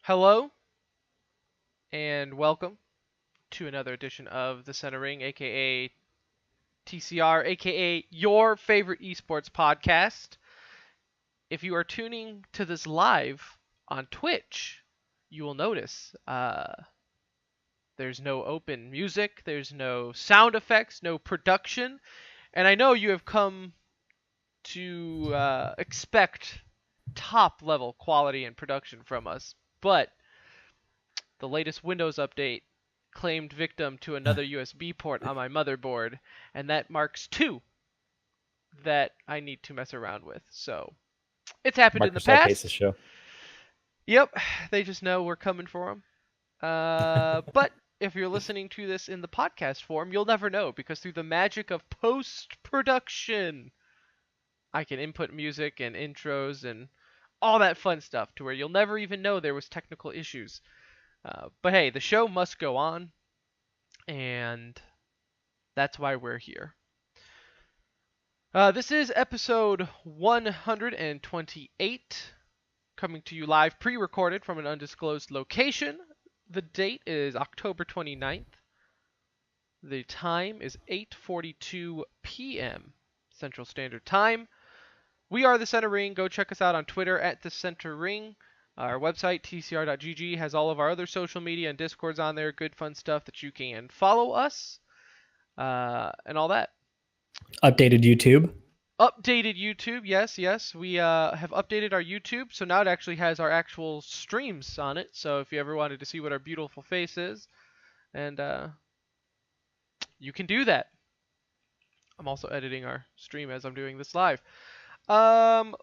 Hello and welcome to another edition of the Center Ring, aka TCR, aka your favorite esports podcast. If you are tuning to this live on Twitch, you will notice there's no open music, there's no sound effects, no production, and I know you have come to expect top level quality and production from us, but the latest Windows update claimed victim to another USB port on my motherboard, and that marks two that I need to mess around with. So it's happened in the Microsoft hates the past. show. Yep, they just know we're coming for them. But if you're listening to this in the podcast form, you'll never know because through the magic of post production, I can input music and intros and all that fun stuff to where you'll never even know there was technical issues. But hey, the show must go on, and that's why we're here. This is episode 128, coming to you live, pre-recorded from an undisclosed location. The date is October 29th. The time is 8:42 p.m. Central Standard Time. We are the Center Ring. Go check us out on Twitter at the Center Ring. Our website, tcr.gg, has all of our other social media and Discords on there. Good, fun stuff that you can follow us and all that. Updated YouTube. Updated YouTube, yes. We have updated our YouTube, so now it actually has our actual streams on it. So if you ever wanted to see what our beautiful face is, and you can do that. I'm also editing our stream as I'm doing this live.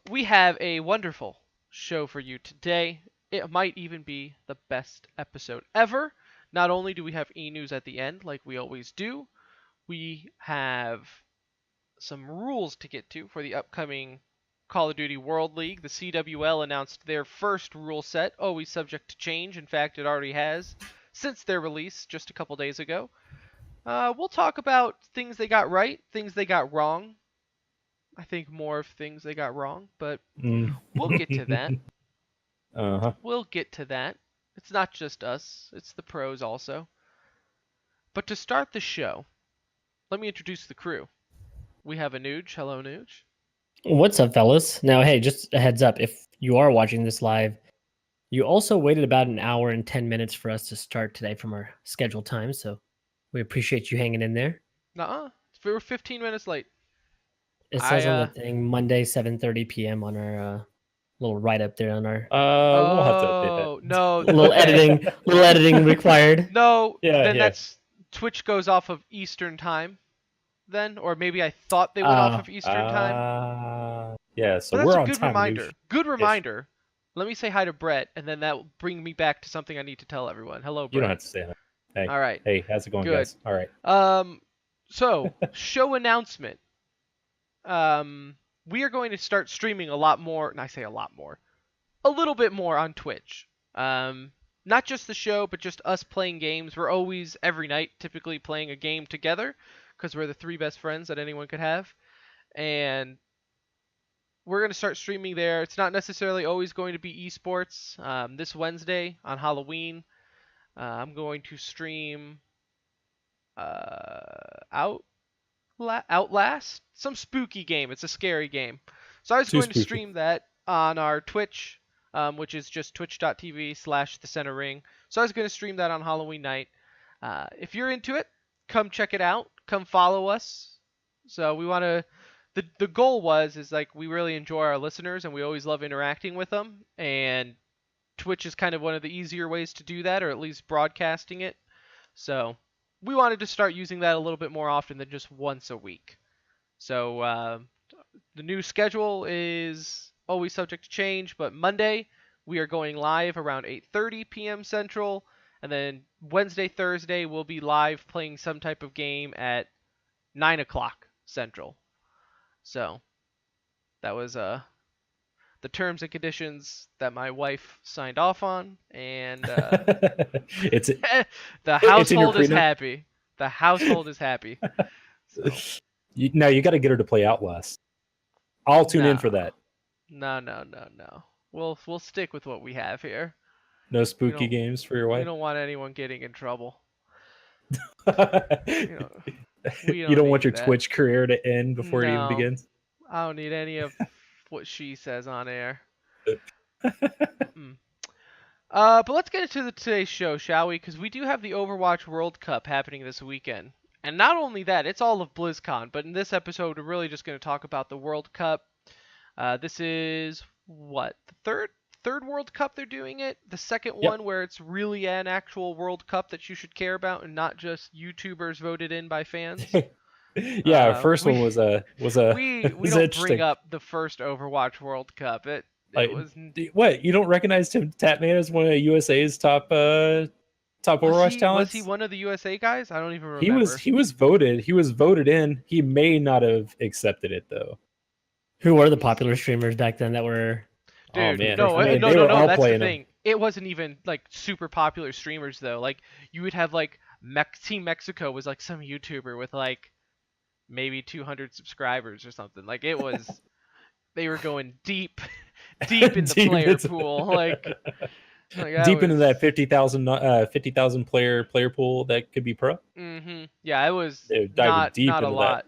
We have a wonderful show for you today. It might even be the best episode ever. Not only do we have e-news at the end, like we always do, we have some rules to get to for the upcoming Call of Duty World League. The CWL announced their first rule set, always subject to change. In fact, it already has since their release just a couple days ago. We'll talk about things they got right, things they got wrong. I think more of things they got wrong, but we'll get to that. Uh-huh. We'll get to that. It's not just us, it's the pros also. But to start the show, let me introduce the crew. We have a Nuge. Hello, Nuge. What's up, fellas? Now, hey, just a heads up. If you are watching this live, you also waited about an hour and 10 minutes for us to start today from our scheduled time. So we appreciate you hanging in there. Nuh-uh. We were 15 minutes late. It I says on the thing Monday, 7:30 p.m. on our little write-up there on our We'll have to update that. No. little editing required. No, Yeah, then yeah. that's Twitch goes off of Eastern time then, or maybe I thought they went off of Eastern time. Yeah, But so that's we're a on good time. reminder. Noosh. Good reminder. Let me say hi to Brett, and then that will bring me back to something I need to tell everyone. Hello, Brett. You don't have to say that. Hey, All right. hey, how's it going, Good. guys? All right. So show announcement. We are going to start streaming a lot more, and I say a lot more, a little bit more on Twitch. Not just the show, but just us playing games. We're always, every night, typically playing a game together, because we're the three best friends that anyone could have. And we're going to start streaming there. It's not necessarily always going to be esports. This Wednesday on Halloween, I'm going to stream Outlast, some spooky game. It's a scary game. So I was going to stream that on our Twitch, which is just twitch.tv/thecenterring. So I was going to stream that on Halloween night. If you're into it, come check it out. Come follow us. So we want to. The goal is like we really enjoy our listeners and we always love interacting with them. And Twitch is kind of one of the easier ways to do that, or at least broadcasting it. So we wanted to start using that a little bit more often than just once a week. So the new schedule is always subject to change, but Monday we are going live around 8:30 p.m. Central, and then Wednesday, Thursday we'll be live playing some type of game at 9 o'clock Central. So that was the terms and conditions that my wife signed off on, and the household is happy. The household is happy. So. Now you got to get her to play Outlast. I'll tune in for that. No. We'll stick with what we have here. No We spooky don't games for your we wife. don't want anyone getting in trouble. You know, we You don't don't want need your that. Twitch career to end before it even No, begins. I don't need any of what she says on air. Mm-mm. But let's get into today's show, shall we? Because we do have the Overwatch World Cup happening this weekend. And not only that, it's all of BlizzCon. But in this episode, we're really just going to talk about the World Cup. This is what, the third World Cup they're doing it. The second Yep. one where it's really an actual World Cup that you should care about, and not just YouTubers voted in by fans. Yeah, first We one was a we was don't bring interesting. up the first Overwatch World Cup. It Like, was what? You don't recognize Tim Tatman as one of USA's top Overwatch was he talents? one of the USA guys? I don't even He was remember. he was voted. He was voted in. He may not have accepted it though. Who were the popular streamers back then that were Oh Dude, in the man, first no, I one? mean no, they no, were no. all That's the playing him. thing. It wasn't even like super popular streamers though. Like you would have like Team Mexico was like some YouTuber with like maybe 200 subscribers or something. Like it was, they were going deep, deep in the Deep player into- pool. Like that Deep into was. that 50,000 player pool that could be pro. Yeah, it was They're diving deep not a into that. lot.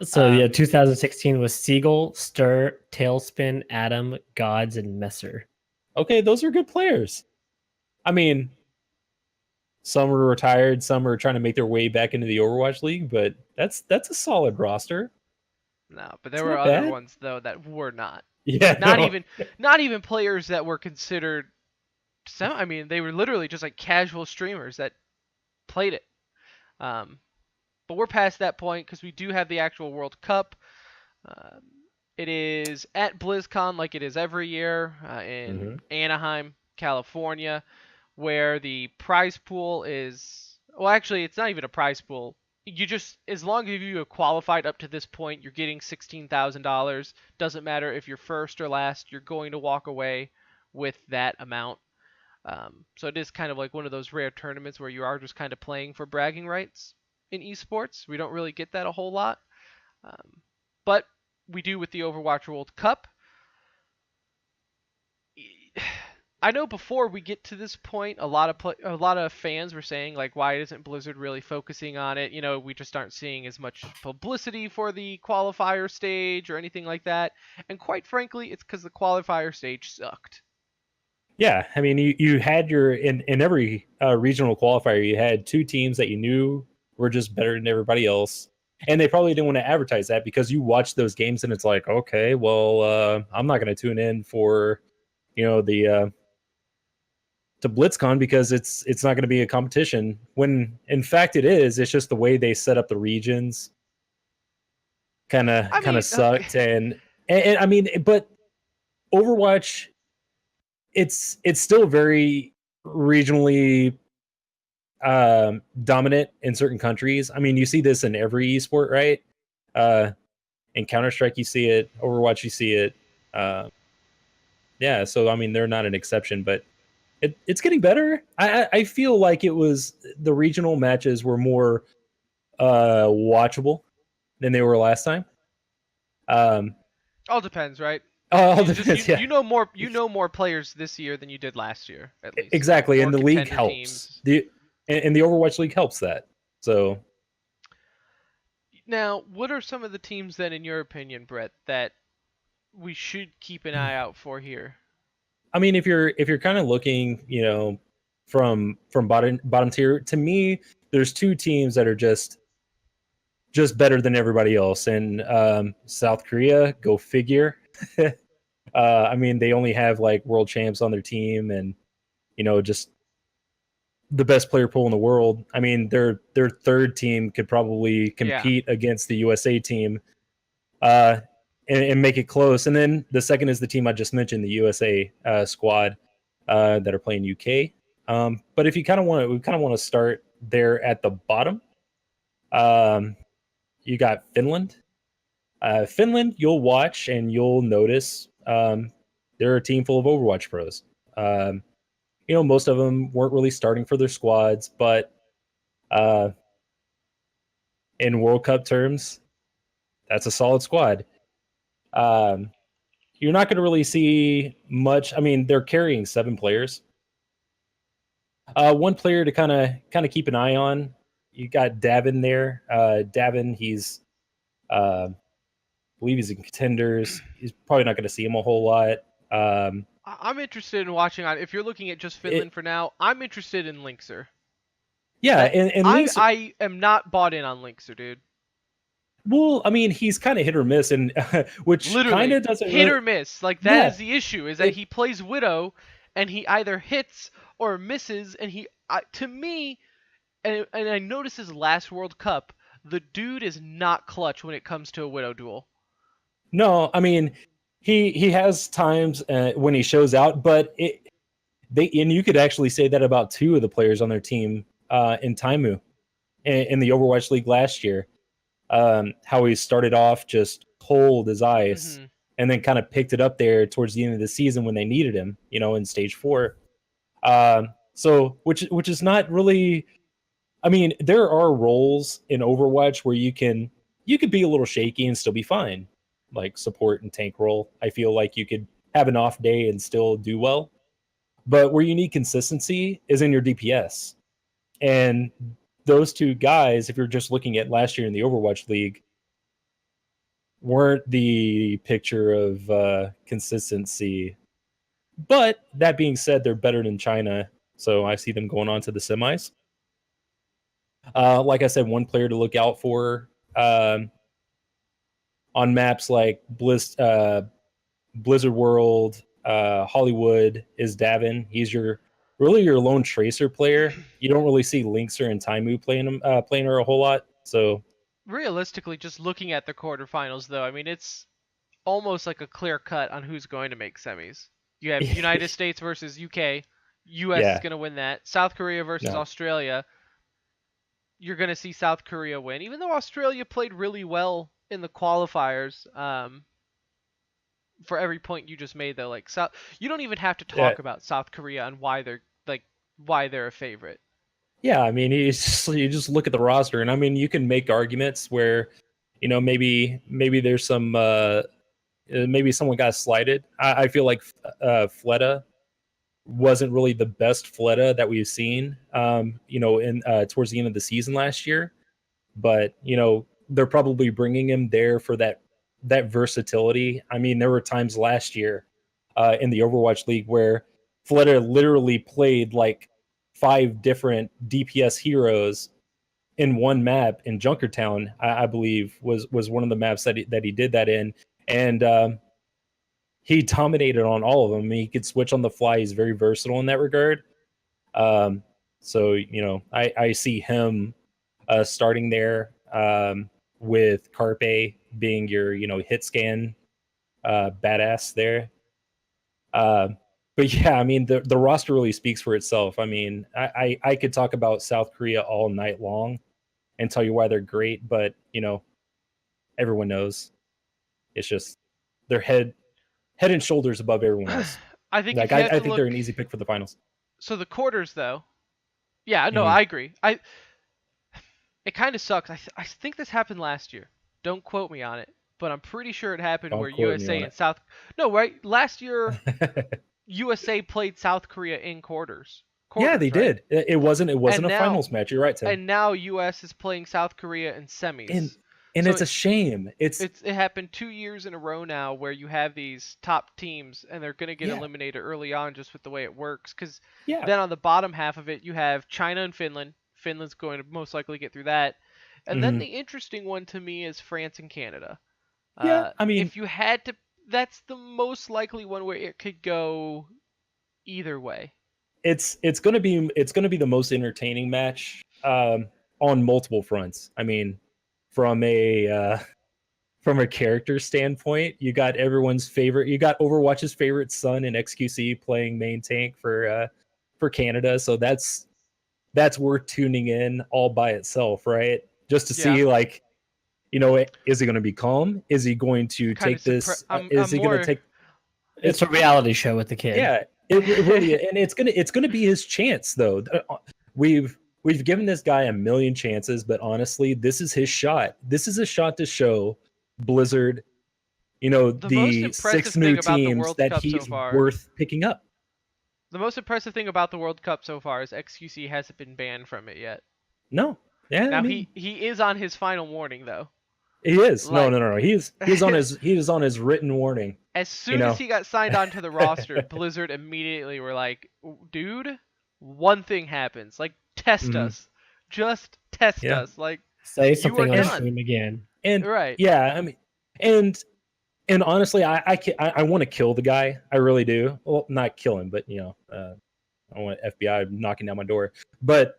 So yeah, 2016 was Siegel, Stir, Tailspin, Adam, Gods, and Messer. Okay, those are good players. I mean, some are retired, some are trying to make their way back into the Overwatch League, but that's a solid roster. No, but It's there were not other bad. ones though that were not. Yeah, Like not no. even not even players that were considered I mean, they were literally just like casual streamers that played it. Um, but we're past that point because we do have the actual World Cup. Um, it is at BlizzCon like it is every year in Mhm. Anaheim, California, where the prize pool is. Well, actually, it's not even a prize pool. You just, as long as you have qualified up to this point, you're getting $16,000. Doesn't matter if you're first or last, you're going to walk away with that amount. So it is kind of like one of those rare tournaments where you are just kind of playing for bragging rights in esports. We don't really get that a whole lot, but we do with the Overwatch World Cup. I know before we get to this point, a lot of fans were saying like, why isn't Blizzard really focusing on it? You know, we just aren't seeing as much publicity for the qualifier stage or anything like that. And quite frankly, it's because the qualifier stage sucked. Yeah, I mean, you had your in every regional qualifier, you had two teams that you knew were just better than everybody else, and they probably didn't want to advertise that because you watch those games and it's like, okay, well, I'm not going to tune in for, the to BlitzCon because it's not going to be a competition. When in fact it is. It's just the way they set up the regions, kind of I kind of mean, sucked, and I mean, but Overwatch, it's still very regionally dominant in certain countries. I mean, you see this in every esport, right? In Counter Strike, you see it. Overwatch, you see it. Yeah, so I mean, they're not an exception, but it's getting better. I feel like it was the regional matches were more watchable than they were last time. all depends, right? All You just depends. Yeah, you know more players this year than you did last year, at least. exactly. More And the league contender helps. teams. And the Overwatch League helps that. So Now, what are some of the teams then, in your opinion, Brett, that we should keep an eye out for here? I mean, if you're kind of looking, from bottom tier, to me, there's two teams that are just better than everybody else. And South Korea, go figure. I mean, they only have like world champs on their team, and just the best player pool in the world. I mean, their third team could probably Yeah. compete against the USA team, uh, and make it close. And then the second is the team I just mentioned, the USA squad that are playing UK. But if you kind of we kind of want to start there at the bottom. You got Finland. Finland, you'll watch and you'll notice they're a team full of Overwatch pros. Most of them weren't really starting for their squads, but uh, in World Cup terms, that's a solid squad. You're not going to really see much. I mean, they're carrying 7 players. One player to kind of keep an eye on. You got Davin there. Davin, he's I believe he's in contenders. He's probably not going to see him a whole lot. I'm interested in watching on. If you're looking at just It, Finland for now, I'm interested in Linkser. yeah, That and I Link's I am not bought in on Linkser, dude. well, I mean, he's kind of hit or miss, and which kind Literally of doesn't hit really. or miss. Like that Yeah, is the issue. Is that it he plays Widow, and he either hits or misses, and to me, and I noticed his last World Cup, the dude is not clutch when it comes to a Widow duel. no, I mean, he has times when he shows out, but they and you could actually say that about two of the players on their team in Taimu in the Overwatch League last year. How he started off just cold as ice, Hmm. and then kind of picked it up there towards the end of the season when they needed him, in stage 4. So which is not really. I mean, there are roles in Overwatch where you could be a little shaky and still be fine, like support and tank role. I feel like you could have an off day and still do well, but where you need consistency is in your DPS. And those two guys, if you're just looking at last year in the Overwatch League, weren't the picture of consistency. But that being said, they're better than China, so I see them going on to the semis. Like I said, one player to look out for on maps like Blizzard World, Hollywood is Davin. He's your lone tracer player. You don't really see Linkser and Taimu playing her a whole lot. So Realistically, just looking at the quarterfinals, though, I mean it's almost like a clear cut on who's going to make semis. You have United States versus UK. US is yeah, going to win that. South Korea versus no, Australia. You're going to see South Korea win, even though Australia played really well in the qualifiers. For every point you just made, though, like you don't even have to yeah, talk about South Korea and why they're a favorite. yeah. I mean, you just look at the roster, and I mean, you can make arguments where, maybe there's some maybe someone got slighted. I feel like Fleta wasn't really the best Fleta that we've seen, in towards the end of the season last year. But they're probably bringing him there for that versatility. I mean, there were times last year in the Overwatch League where Fleta literally played like 5 different DPS heroes in one map in Junkertown. I believe was one of the maps that he did that in, and he dominated on all of them. He could switch on the fly. He's very versatile in that regard. Um, so I see him starting there with Carpe being your hit scan badass there. Uh, but yeah, I mean the roster really speaks for itself. I mean, I could talk about South Korea all night long and tell you why they're great, but everyone knows it's just their head and shoulders above everyone else. I think Like if you have I to think they're an look, easy pick for the finals. so the quarters though, yeah, no, Mm-hmm. I agree. It kind of sucks. I think this happened last year. Don't quote me on it, but I'm pretty sure it happened where Don't quote me USA on and South. No, right? Last year it. USA played South Korea in quarters. Yeah, they Quarters, right? did. It wasn't And a now finals match. You're right, Tim. and now US is playing South Korea in And semis. and So it's a shame. it happened 2 years in a row now where you have these top teams and they're going to get Yeah, eliminated early on just with the way it works. Because yeah. then on the bottom half of it, you have China and Finland. Finland's going to most likely get through that. And then Hmm. the interesting one to me is France and Canada. Yeah, I mean, If you had to, that's the most likely one where it could go either way. it's gonna be the most entertaining match on multiple fronts. I mean, from a from a character standpoint, you got everyone's favorite. You got Overwatch's favorite son in XQC playing main tank for Canada. So that's worth tuning in all by itself, right? Just to Yeah, see, like, is he going to be calm? Is he going to kind of take surprised. this? I'm Is he going to more. take? It's a reality show with the kid. Yeah, it really, and it's gonna be his chance though. We've given this guy a million chances, but honestly, this is his shot. This is a shot to show Blizzard, The most the impressive 6 new thing about the teams World that Cup so he's far worth picking up. The most impressive thing about the World Cup so far is XQC hasn't been banned from it yet. No, yeah, I Now mean, he is on his final warning though. he is. No, Like no, no, no. He is on his written warning. as You soon as know. he got signed onto the roster, Blizzard immediately were like, "Dude, one thing happens. Like test Mhm. us. Just test Yeah. us. Like Say you are something on And done." stream again. and Right. yeah, I mean, and and honestly, I want to kill the guy. I really do. Well, not kill him, but I want FBI knocking down my door. But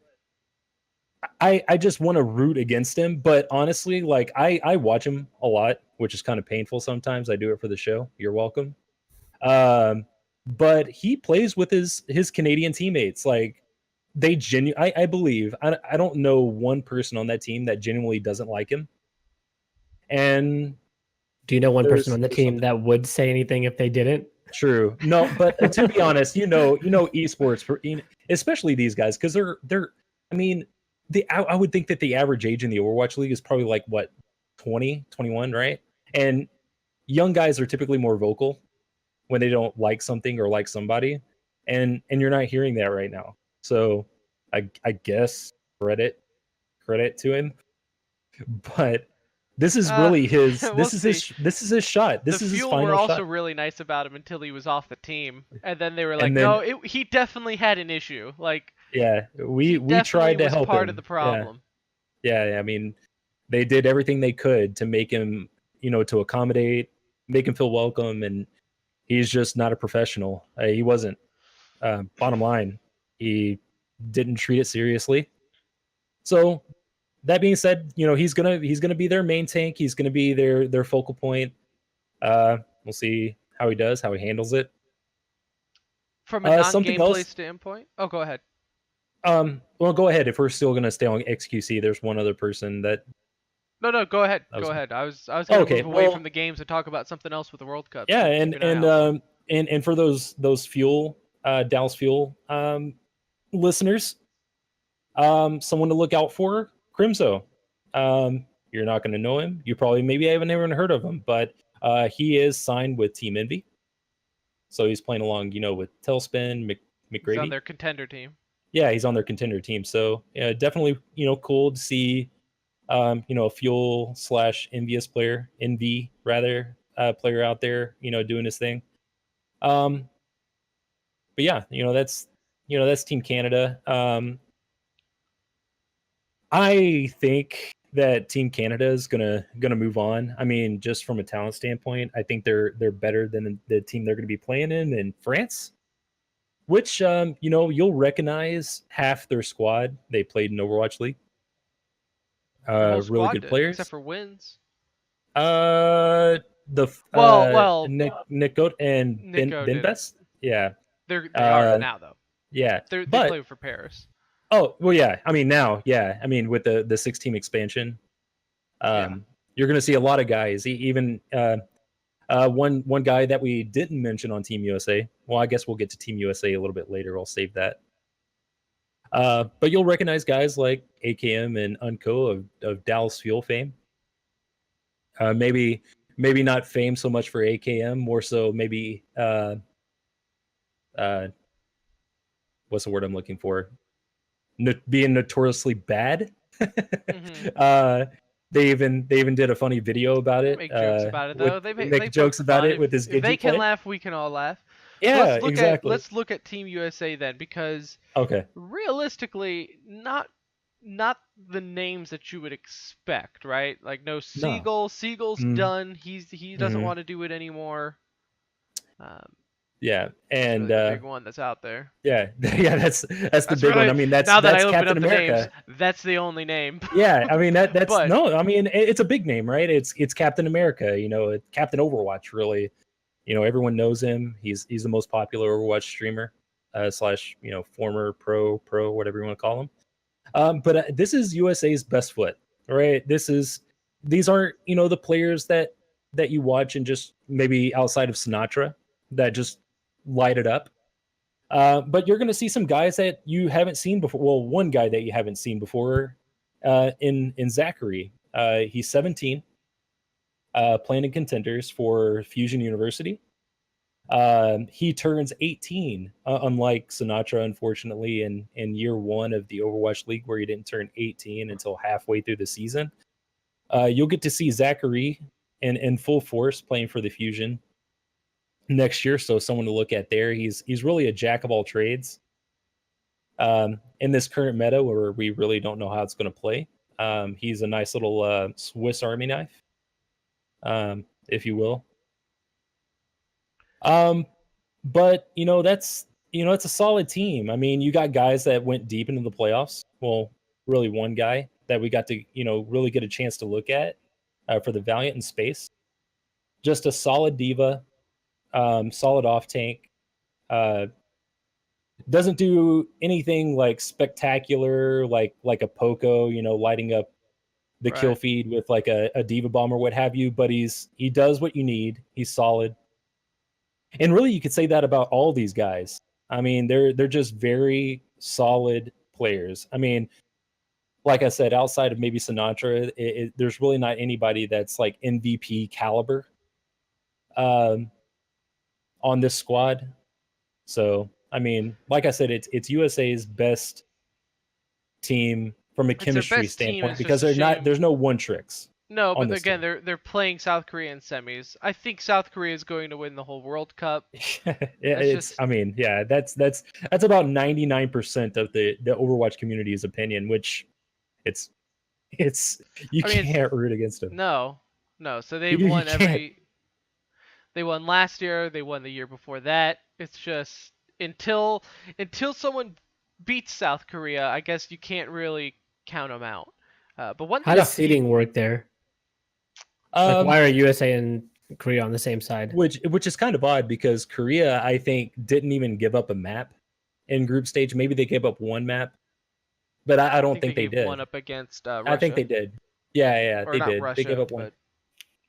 I just want to root against him. But honestly, like I watch him a lot, which is kind of painful sometimes. I do it for the show. You're welcome. Um, but he plays with his Canadian teammates. Like I believe I don't know one person on that team that genuinely doesn't like him. And Do you know one person on the there's team something that would say anything if they didn't? true. No, but to be honest, esports especially these guys, because they're. I mean, I would think that the average age in the Overwatch League is probably like what 20, 21, right? And young guys are typically more vocal when they don't like something or like somebody, and you're not hearing that right now. So I guess credit to him, but this is really his We'll see. this is his shot. The This is his Fuel were final also shot. really nice about him until he was off the team, and then they were like, And then "No, he definitely had an issue. Like yeah, he we definitely tried to was help part of the him. Yeah. problem." Yeah, I mean, they did everything they could to make him, to accommodate, make him feel welcome, and he's just not a professional. He wasn't. Bottom line, he didn't treat it seriously. So that being said, he's gonna be their main tank. He's gonna be their focal point. We'll see how he does, how he handles it. From a Something non-gameplay else. standpoint, oh, go ahead. Well, go ahead. If we're still gonna stay on XQC, there's one other person that. No, go ahead. that Go was, ahead. I was gonna okay, move away from well, the games and talk about something else with the World Cup. yeah, So keep an eye out for. and for those fuel Dallas Fuel listeners, someone to look out for, Crimso. You're not going to know him. You probably maybe haven't even heard of him, but he is signed with Team Envy, so he's playing along, with Tailspin, He's on McGrady. their contender team. Yeah, he's on their contender team. So yeah, definitely, cool to see, a Fuel / Envious player, Envy rather, player out there, doing his thing. But yeah, that's Team Canada. I think that Team Canada is gonna move on. I mean, just from a talent standpoint, I think they're better than the team they're gonna be playing in France. Which you'll recognize half their squad. They played in Overwatch League. Their whole Really squad good did, except players. for wins. The Well, Nick Goat and Nico Ben didn't. Best. Yeah. They are Uh, now though. yeah. They But play for Paris. oh well, yeah. I mean now, yeah. I mean with the 6 team expansion, Yeah. you're going to see a lot of guys. Even one guy that we didn't mention on Team USA. Well, I guess we'll get to Team USA a little bit later. I'll save that. But you'll recognize guys like AKM and Unco of Dallas Fuel fame. Maybe not fame so much for AKM, more so maybe uh, what's the word I'm looking for? Being notoriously bad. Mm-hmm. uh, they even did a funny video about They it. make jokes about it though. They They poke jokes about fun. it with his If they Genji can play. laugh, we can all laugh. So Yeah, exactly. let's look at Team USA then, because Okay. realistically, not the names that you would expect, right? Like no No. Siegel. Siegel's Mm. done. He doesn't Mhm. want to do it anymore. Um, Yeah, that's and really the big one that's out there. yeah, yeah, that's the That's big one. really I mean, now that I open Captain up the names, America. that's the only name. Yeah, I mean that's But no, I mean it's a big name, right? It's Captain America, Captain Overwatch. Really, everyone knows him. He's the most popular Overwatch streamer, slash former pro whatever you want to call him. But this is USA's best foot, right? These aren't the players that you watch and just maybe outside of Sinatra that just light it up. But you're going to see some guys that you haven't seen before. Well, one guy that you haven't seen before, in Zachary. He's 17, playing in contenders for Fusion University. He turns 18, unlike Sinatra, unfortunately, in year one of the Overwatch League, where he didn't turn 18 until halfway through the season. You'll get to see Zachary in full force playing for the Fusion next year, so someone to look at there. He's really a jack of all trades. In this current meta, where we really don't know how it's going to play, he's a nice little Swiss Army knife, if you will. But it's a solid team. I mean, you got guys that went deep into the playoffs. Well, really one guy that we got to really get a chance to look at for the Valiant in space. Just a solid diva, solid off tank. Uh, doesn't do anything like spectacular, like a Poco, lighting up the kill Right. feed with like a diva bomb or what have you. But he does what you need. He's solid. And really, you could say that about all these guys. I mean, they're just very solid players. I mean, like I said, outside of maybe Sinatra, there's really not anybody that's like MVP caliber um, on this squad. So, I mean, like I said, it's USA's best team from a It's their chemistry best team. standpoint It's just because a shame. there's no one tricks No, on but this again, team. they're playing South Korea in semis. I think South Korea is going to win the whole World Cup. Yeah, That's just. I mean, yeah, that's about 99% of the Overwatch community's opinion, which it's it's you I mean, it's can't root against them. no, no. So they've You won can't. every. They won last year. They won the year before that. It's just until someone beats South Korea, I guess you can't really count them out. But one How thing does to keep. seeding work there? Like, Um, why are USA and Korea on the same side? which is kind of odd because Korea, I think, didn't even give up a map in group stage. Maybe they gave up one map, but I I don't think they think they gave one did. up against I think Russia, they did. Yeah, or they not did. They gave Russia, up one,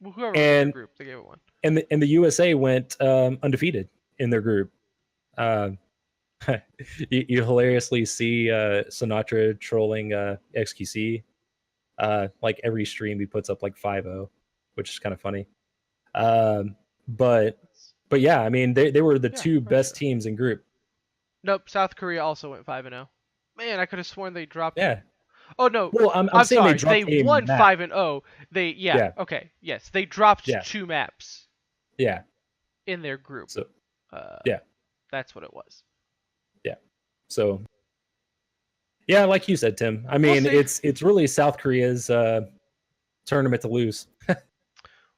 but whoever was in their and group, they gave it one. the USA went undefeated in their group. Um, you hilariously see Sinatra trolling XQC. Like every stream he puts up like 5-0, which is kind of funny. Um, but but yeah, I mean they were the Yeah, two best Russia. teams in group. Nope, South Korea also went 5-0. Man, I could have sworn they dropped. Yeah. Oh no, Well, I'm I'm saying they sorry. They dropped a won map. 5-0. They yeah, Yeah, okay. Yes, they dropped yeah, 2 maps yeah. in their group. So Uh yeah, that's what it was. yeah. So yeah, like you said, Tim. I We'll mean, see. it's really South Korea's tournament to lose.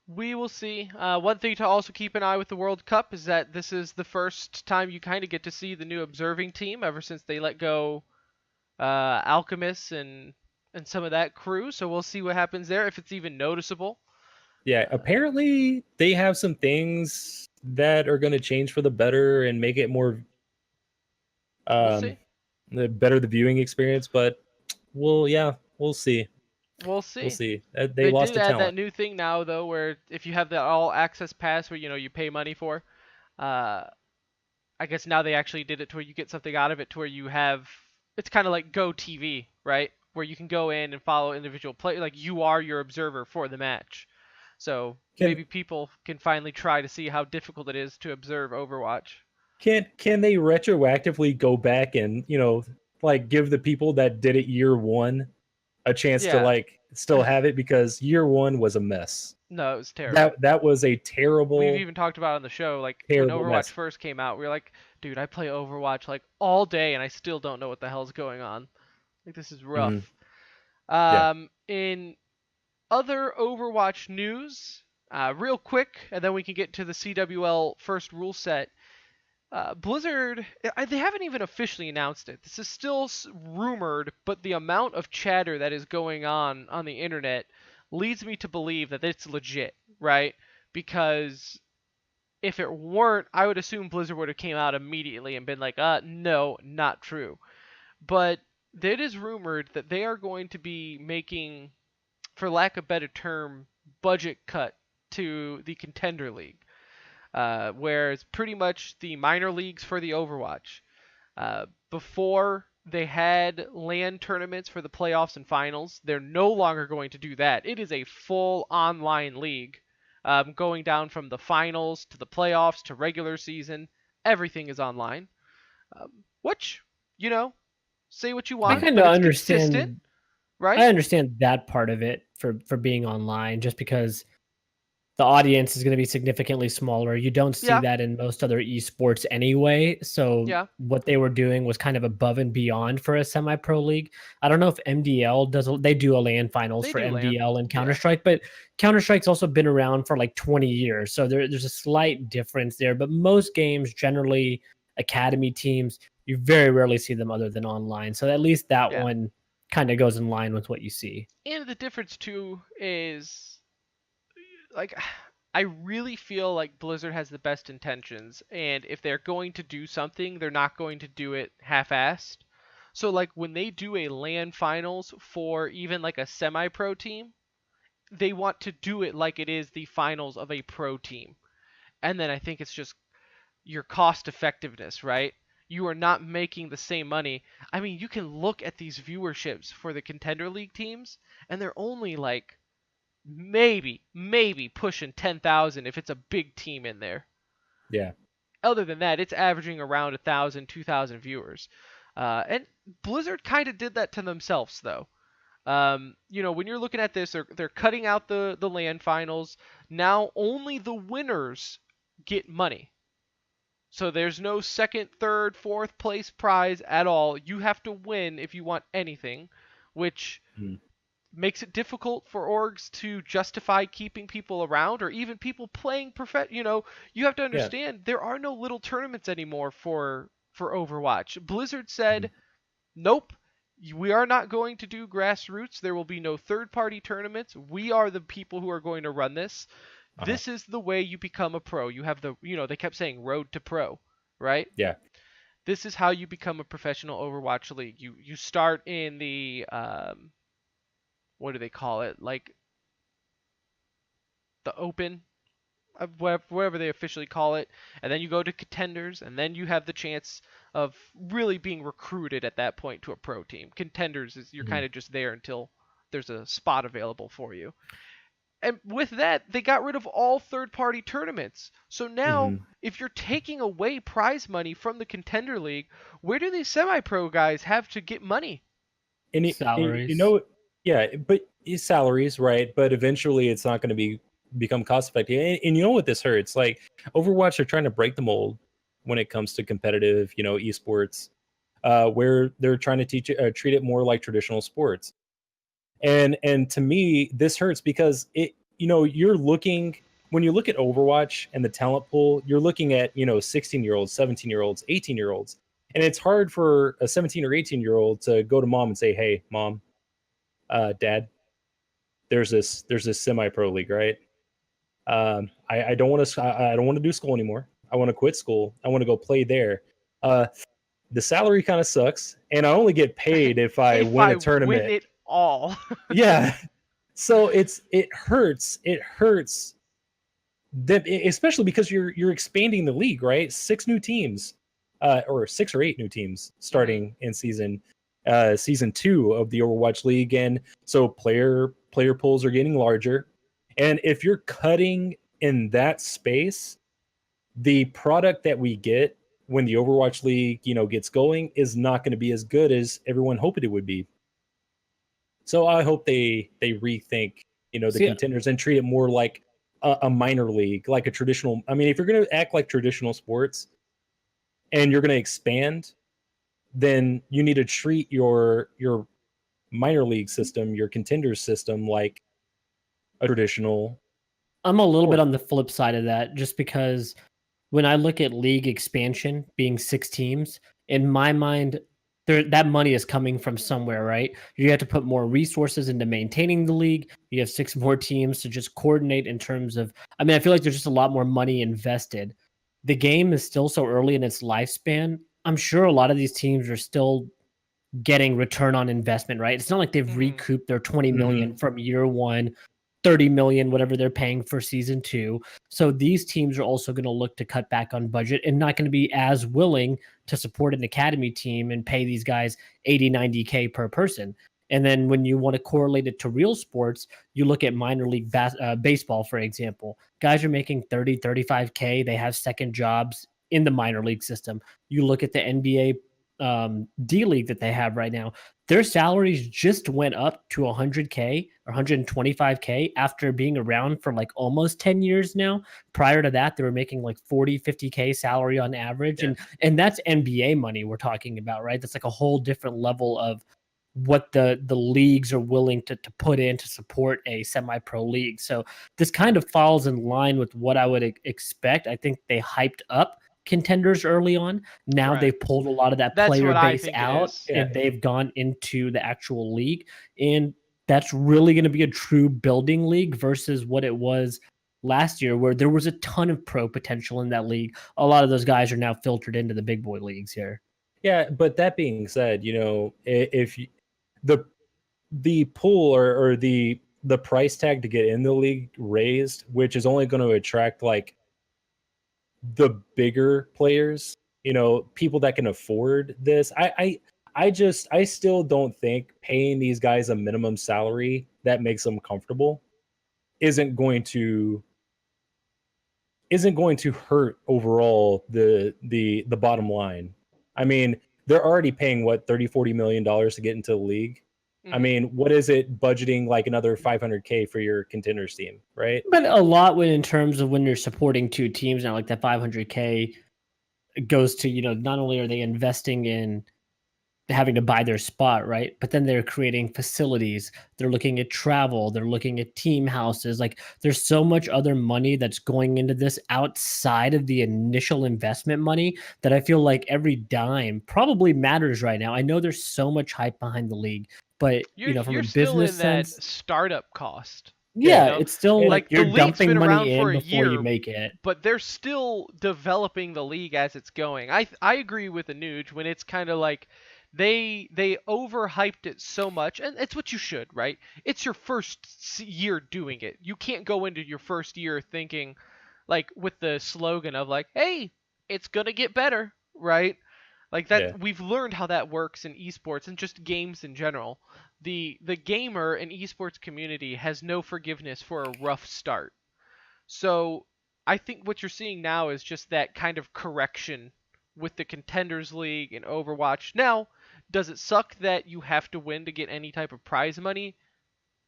We will see. One thing to also keep an eye with the World Cup is that this is the first time you kind of get to see the new observing team ever since they let go Alchemist and some of that crew. So we'll see what happens there if it's even noticeable. Yeah, apparently they have some things that are going to change for the better and make it more We'll um see. better the viewing experience, but we'll see. We'll We'll see. see. They They lost did a add that talent. new thing now though, where if you have that all access pass, where you pay money for, uh, I guess now they actually did it to where you get something out of it to where you have. It's kind of like Go TV, right? Where you can go in and follow individual play, like you are your observer for the match. So Can maybe people can finally try to see how difficult it is to observe Overwatch. can they retroactively go back and, like give the people that did it year 1 a chance to Yeah. like still have it, because year 1 was a mess. No, it was terrible. That was a We've terrible even talked about it on the show, like when terrible Overwatch mess. first came out, we were like, dude, I play Overwatch like all day and I still don't know what the hell's going on. Like this is Mhm. rough. Yeah. In other Overwatch news, real quick, and then we can get to the CWL first rule set. Blizzard, they haven't even officially announced it. This is still rumored, but the amount of chatter that is going on the internet leads me to believe that it's legit, right? Because if it weren't, I would assume Blizzard would have came out immediately and been like, no, not true. But it is rumored that they are going to be making, for lack of a better term, budget cut to the Contender League, where it's pretty much the minor leagues for the Overwatch. Before they had LAN tournaments for the playoffs and finals, they're no longer going to do that. It is a full online league Going down from the finals to the playoffs to regular season, everything is online. Which, say what you I want, kind but of it's consistent, understand. I right? understand that part of it for being online, just because the audience is going to be significantly smaller. You don't see Yeah, that in most other esports anyway. So yeah, what they were doing was kind of above and beyond for a semi-pro league. I don't know if MDL does. They do a LAN finals they for do land. MDL and Counter Yeah, Strike, but Counter Strike's also been around for like 20 years. So there's a slight difference there. But most games, generally academy teams, you very rarely see them other than online. So at least that yeah. one kind of goes in line with what you see. And the difference too is like I really feel like Blizzard has the best intentions, and if they're going to do something, they're not going to do it half-assed. So like when they do a LAN finals for even like a semi-pro team, they want to do it like it is the finals of a pro team. And then I think it's just your cost effectiveness, right? You are not making the same money. I mean, you can look at these viewerships for the contender league teams, and they're only like maybe pushing 10,000 if it's a big team in there. Yeah. Other than that, it's averaging around 1,000, 2,000 viewers. And Blizzard kind of did that to themselves, though. When you're looking at this, they're cutting out the LAN finals. Now only the winners get money. So there's no second, third, fourth place prize at all. You have to win if you want anything, which Mhm. makes it difficult for orgs to justify keeping people around or even people playing you have to Yeah. understand there are no little tournaments anymore for Overwatch. Blizzard Mhm. said, "Nope. We are not going to do grassroots. There will be no third-party tournaments. We are the people who are going to run this. Uh-huh. This is the way you become a pro. You have they kept saying road to pro, right? Yeah. This is how you become a professional Overwatch league. You start in the what do they call it? Like the open, whatever they officially call it, and then you go to contenders, and then you have the chance of really being recruited at that point to a pro team. Contenders is you're Mhm. kind of just there until there's a spot available for you. And with that, they got rid of all third-party tournaments. So now, Mhm. if you're taking away prize money from the contender league, where do these semi-pro guys have to get money? And you Salaries. know, yeah, but his salaries, right? But eventually, it's not going to become cost effective. And you know what this hurts? Like Overwatch are trying to break the mold when it comes to competitive, esports, where they're trying to treat it more like traditional sports. And to me, this hurts because you're looking when you look at Overwatch and the talent pool, you're looking at 16-year-olds, 17-year-olds, 18-year-olds, and it's hard for a 17 or 18-year-old to go to mom and say, "Hey, mom, dad, there's this semi-pro league, right? I don't want to I don't want to do school anymore. I want to quit school. I want to go play there. Uh, the salary kind of sucks, and I only get paid if I If win I a win tournament. it all. Yeah, so it hurts. It hurts that, especially because you're expanding the league, right? Six new teams, or six or eight new teams Hmm. starting in season 2 of the Overwatch League, and so player pools are getting larger. And if you're cutting in that space, the product that we get when the Overwatch League, gets going is not going to be as good as everyone hoped it would be. So I hope they rethink, the See, contenders and treat it more like a minor league, like a traditional. I mean, if you're going to act like traditional sports and you're going to expand, then you need to treat your minor league system, your contenders system, like a traditional I'm a little bit sport. on the flip side of that, just because when I look at league expansion being 6 teams, in my mind, that money is coming from somewhere, right? You have to put more resources into maintaining the league. You have 6 more teams to just coordinate in terms of. I mean, I feel like there's just a lot more money invested. The game is still so early in its lifespan. I'm sure a lot of these teams are still getting return on investment, right? It's not like they've Hmm. recouped their 20 Hmm. million from year one, 30 million, whatever they're paying for season two. So these teams are also going to look to cut back on budget and not going to be as willing to support an academy team and pay these guys 80, 90K per person. And then when you want to correlate it to real sports, you look at minor league baseball, for example. Guys are making 30, 35K. They have second jobs in the minor league system. You look at the NBA D League that they have right now, their salaries just went up to 100K or 125K after being around for like almost 10 years now. Prior to that, they were making like 40, 50K salary on average. Yeah. And that's NBA money we're talking about, right? That's like a whole different level of what the leagues are willing to put in to support a semi-pro league. So this kind of falls in line with what I would expect. I think they hyped up contenders early on. Now they've pulled a lot of that player base out and they've gone into the actual league. And that's really going to be a true building league versus what it was last year, where there was a ton of pro potential in that league. A lot of those guys are now filtered into the big boy leagues here. Yeah, but that being said, if the pool or the price tag to get in the league raised, which is only going to attract like the bigger players, people that can afford this. I still don't think paying these guys a minimum salary that makes them comfortable isn't going to hurt overall the bottom line. I mean, they're already paying what, 30-40 million dollars to get into the league. I mean, what is it budgeting like another 500K for your contenders team, right? But a lot in terms of when you're supporting two teams now, like that 500K goes to, not only are they investing in having to buy their spot, right? But then they're creating facilities. They're looking at travel. They're looking at team houses. Like there's so much other money that's going into this outside of the initial investment money that I feel like every dime probably matters right now. I know there's so much hype behind the league, but from a business sense, that startup cost. Yeah, it's still like you're dumping money in before you make it. But they're still developing the league as it's going. I agree with Anuj when it's kind of like they overhyped it so much, and it's what you should, right? It's your first year doing it. You can't go into your first year thinking like with the slogan of like, hey, it's gonna get better, right? Like that, we've learned how that works in esports and just games in general. The gamer and esports community has no forgiveness for a rough start. So I think what you're seeing now is just that kind of correction with the Contenders League and Overwatch. Now, does it suck that you have to win to get any type of prize money?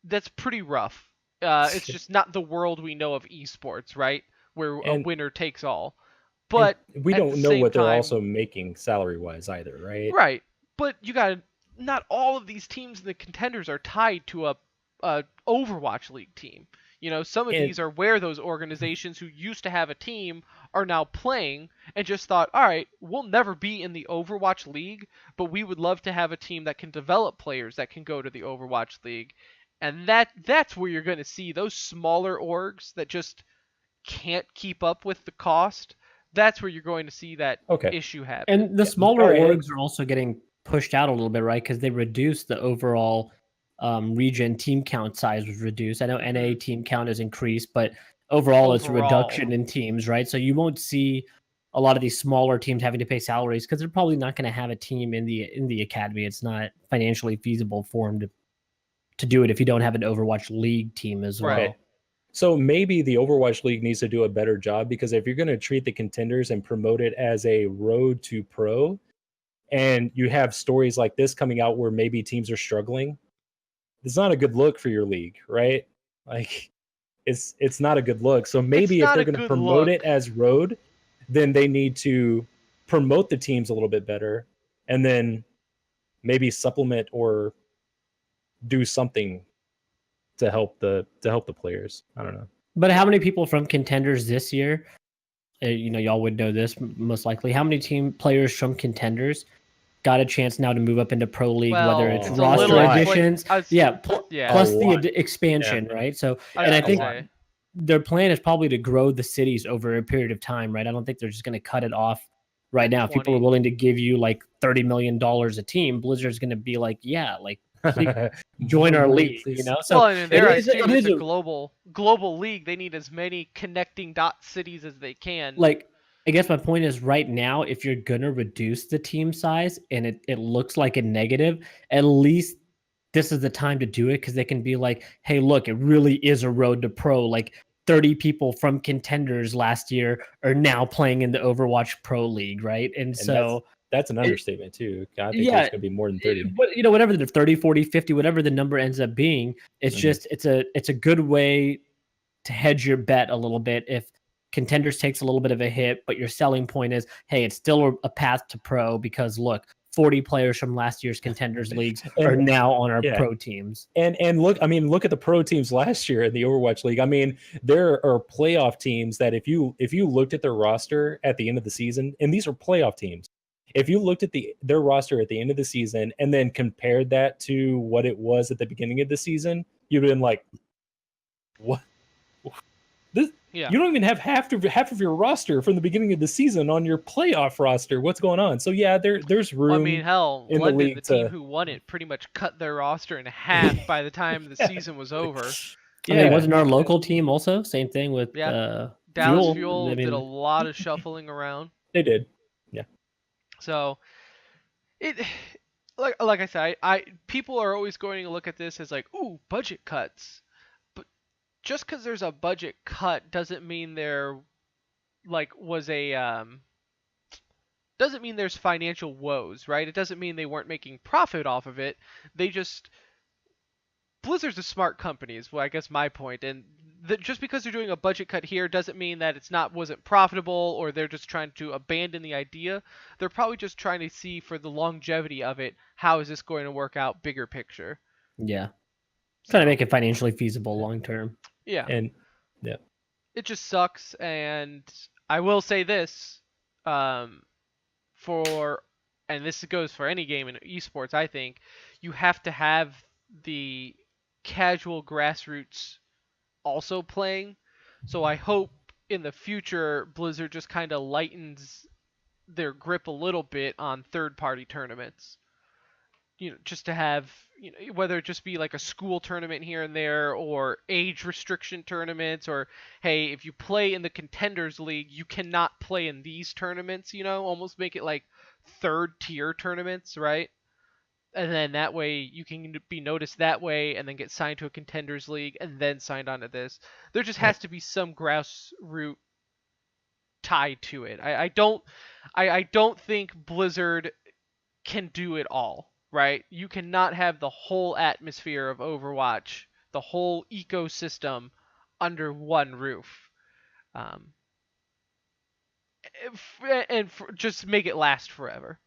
That's pretty rough. It's just not the world we know of esports, right? Where a winner takes all. But we don't know what they're also making salary-wise either, right? Right. But you got to, not all of these teams in the Contenders are tied to a Overwatch League team. Some of these are where those organizations who used to have a team are now playing and just thought, all right, we'll never be in the Overwatch League, but we would love to have a team that can develop players that can go to the Overwatch League. And that's where you're going to see those smaller orgs that just can't keep up with the cost. That's where you're going to see that issue happen. And the smaller orgs are also getting pushed out a little bit, right? Because they reduced the overall region team count size was reduced. I know NA team count has increased, but overall it's a reduction in teams, right? So you won't see a lot of these smaller teams having to pay salaries because they're probably not going to have a team in the academy. It's not financially feasible for them to do it if you don't have an Overwatch League team as well. Right. So maybe the Overwatch League needs to do a better job, because if you're going to treat the contenders and promote it as a road to pro, and you have stories like this coming out where maybe teams are struggling, it's not a good look for your league, right? Like it's not a good look. So maybe if they're going to promote it as road, then they need to promote the teams a little bit better, and then maybe supplement or do something to help the players. I don't know. But how many people from Contenders this year, y'all would know this most likely, how many team players from Contenders got a chance now to move up into Pro League, whether it's roster additions, plus the expansion, right? So, and I think their plan is probably to grow the cities over a period of time, right? I don't think they're just going to cut it off right now. If people are willing to give you like $30 million a team, Blizzard's going to be like, yeah, like, join our league, So and it is a global league. They need as many connecting dot cities as they can. Like, I guess my point is right now, if you're gonna reduce the team size and it looks like a negative, at least this is the time to do it because they can be like, hey, look, it really is a road to pro. Like 30 people from contenders last year are now playing in the Overwatch Pro League, right? And so that's an understatement too. I think yeah, there's going to be more than 30. But whatever the 30, 40, 50, whatever the number ends up being, it's just it's a good way to hedge your bet a little bit if contenders takes a little bit of a hit, but your selling point is, hey, it's still a path to pro because look, 40 players from last year's contenders leagues are now on our pro teams. And look at the pro teams last year in the Overwatch League. I mean, there are playoff teams that if you looked at their roster at the end of the season, and these are playoff teams, if you looked at their roster at the end of the season and then compared that to what it was at the beginning of the season, you'd been like, what? You don't even have half of your roster from the beginning of the season on your playoff roster. What's going on? So yeah, there's room. I mean, hell, in London, the league team who won it, pretty much cut their roster in half by the time the season was over. Yeah, I mean, wasn't our local team also same thing with Dallas Fuel I mean, did a lot of shuffling around. They did, yeah. So it, like I said, people are always going to look at this as like, ooh, budget cuts. Just because there's a budget cut doesn't mean there doesn't mean there's financial woes, right? It doesn't mean they weren't making profit off of it. Blizzard's a smart company is I guess my point, and just because they're doing a budget cut here doesn't mean that wasn't profitable or they're just trying to abandon the idea. They're probably just trying to see for the longevity of it, how is this going to work out bigger picture. Yeah. Trying to make it financially feasible long term. Yeah. And yeah. It just sucks, and I will say this, and this goes for any game in esports, I think, you have to have the casual grassroots also playing. So I hope in the future Blizzard just kind of lightens their grip a little bit on third-party tournaments. Just to have, whether it just be like a school tournament here and there or age restriction tournaments or, hey, if you play in the Contenders League, you cannot play in these tournaments, almost make it like third tier tournaments, right? And then that way you can be noticed that way and then get signed to a Contenders League and then signed onto this. There just has to be some grassroots tie to it. I don't think Blizzard can do it all. Right? You cannot have the whole atmosphere of Overwatch, the whole ecosystem under one roof. Just make it last forever.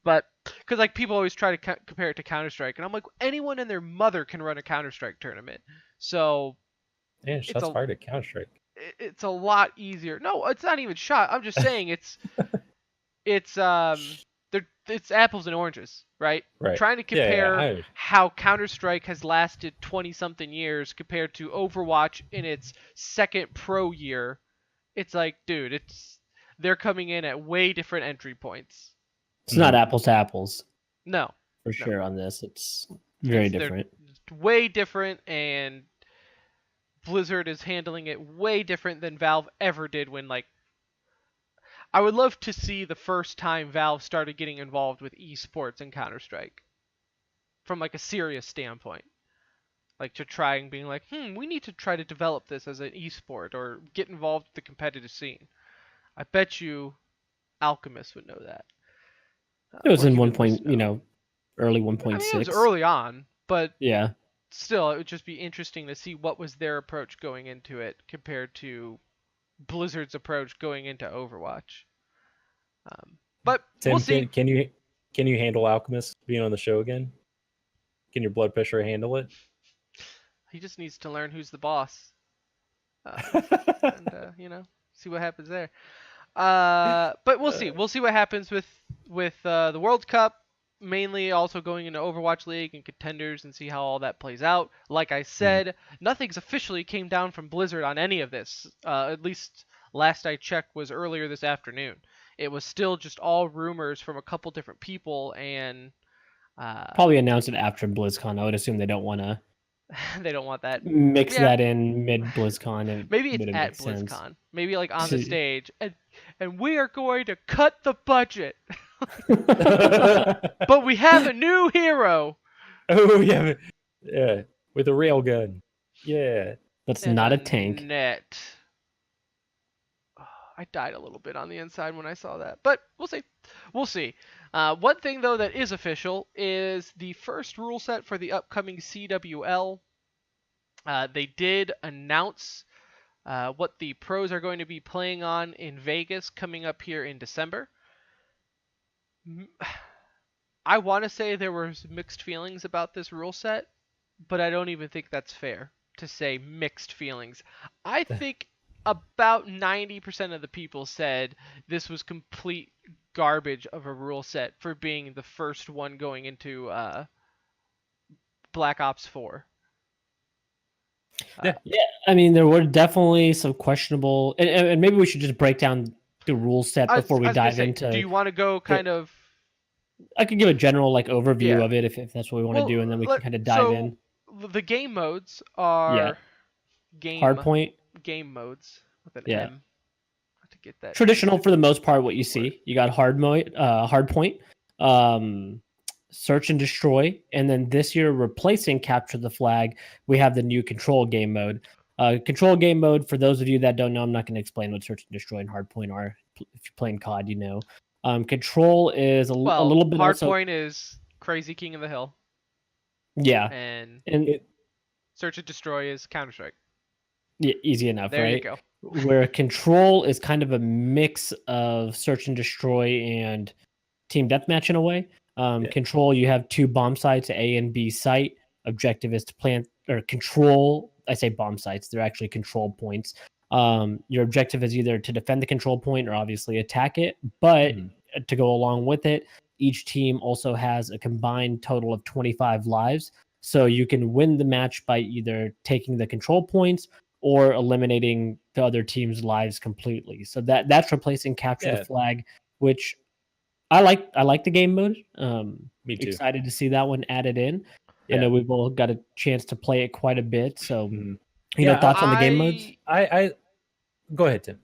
But, because like people always try to compare it to Counter-Strike, and I'm like, anyone and their mother can run a Counter-Strike tournament. So, yeah, shots fired at Counter-Strike. It's a lot easier. No, it's not even shot. I'm just saying it's apples and oranges, right? Trying to compare how Counter-Strike has lasted 20-something years compared to Overwatch in its second pro year. It's like, dude, they're coming in at way different entry points. It's not apples to apples. No. For sure on this. It's very different. Way different, and Blizzard is handling it way different than Valve ever did when, like, I would love to see the first time Valve started getting involved with esports and Counter-Strike from like a serious standpoint. Like to try and being like, we need to try to develop this as an esport or get involved with the competitive scene. I bet you Alchemist would know that. It was in early 1.6. I mean, it was early on, but yeah, still, it would just be interesting to see what was their approach going into it compared to Blizzard's approach going into Overwatch. But Tim, we'll see. Can you handle Alchemist being on the show again? Can your blood pressure handle it? He just needs to learn who's the boss, and see what happens there. But we'll see. We'll see what happens with the World Cup. Mainly also going into Overwatch League and Contenders and see how all that plays out. Like I said, nothing's officially came down from Blizzard on any of this. At least last I checked was earlier this afternoon. It was still just all rumors from a couple different people, and probably announced it after BlizzCon. I would assume they don't want to. They don't want that mix that in mid BlizzCon. Maybe it's at BlizzCon. Sense. Maybe like on the stage, and we are going to cut the budget. But we have a new hero. Oh yeah, yeah, with a rail gun. Yeah. That's And not a a tank. net. Oh, I died a little bit on the inside when I saw that, but we'll see. We'll see. One thing though that is official is the first rule set for the upcoming CWL. They did announce what the pros are going to be playing on in Vegas coming up here in December. I want to say there were mixed feelings about this rule set, but I don't even think that's fair to say mixed feelings. I think about 90% of the people said this was complete garbage of a rule set for being the first one going into Black Ops 4. Yeah. Yeah, I mean, there were definitely some questionable, and maybe we should just break down the rule set before we I was gonna dive say, do into. you want to go kind of? I could give a general like overview Yeah. of it if that's what we want to Well, do, and then we can kind of dive in. the game modes Yeah, are game hardpoint. game modes with an Yeah, M. To get that traditional for the most part. What you word. see, you got hardpoint, um, search and destroy, and then this year replacing capture the flag, we have the new control game mode. Control game mode, for those of you that don't know, I'm not going to explain what search and destroy and hardpoint are. If you're playing COD, you know. Control is a little bit also. Hardpoint is Crazy King of the Hill. Yeah, And It, Search and Destroy is Counter Strike. yeah, easy enough, There right? you go. Where control is kind of a mix of search and destroy and team deathmatch in a way. Control, you have two bomb sites, A and B site. Objective is to plant or control. I say bomb sites; they're actually control points. Your objective is either to defend the control point or obviously attack it. But to go along with it, each team also has a combined total of 25 lives. So you can win the match by either taking the control points or eliminating the other team's lives completely. So that's replacing capture the flag, which I like the game mode. Me too. Excited to see that one added in. Yeah. I know we've all got a chance to play it quite a bit. So, thoughts on the game modes? I go ahead, Tim.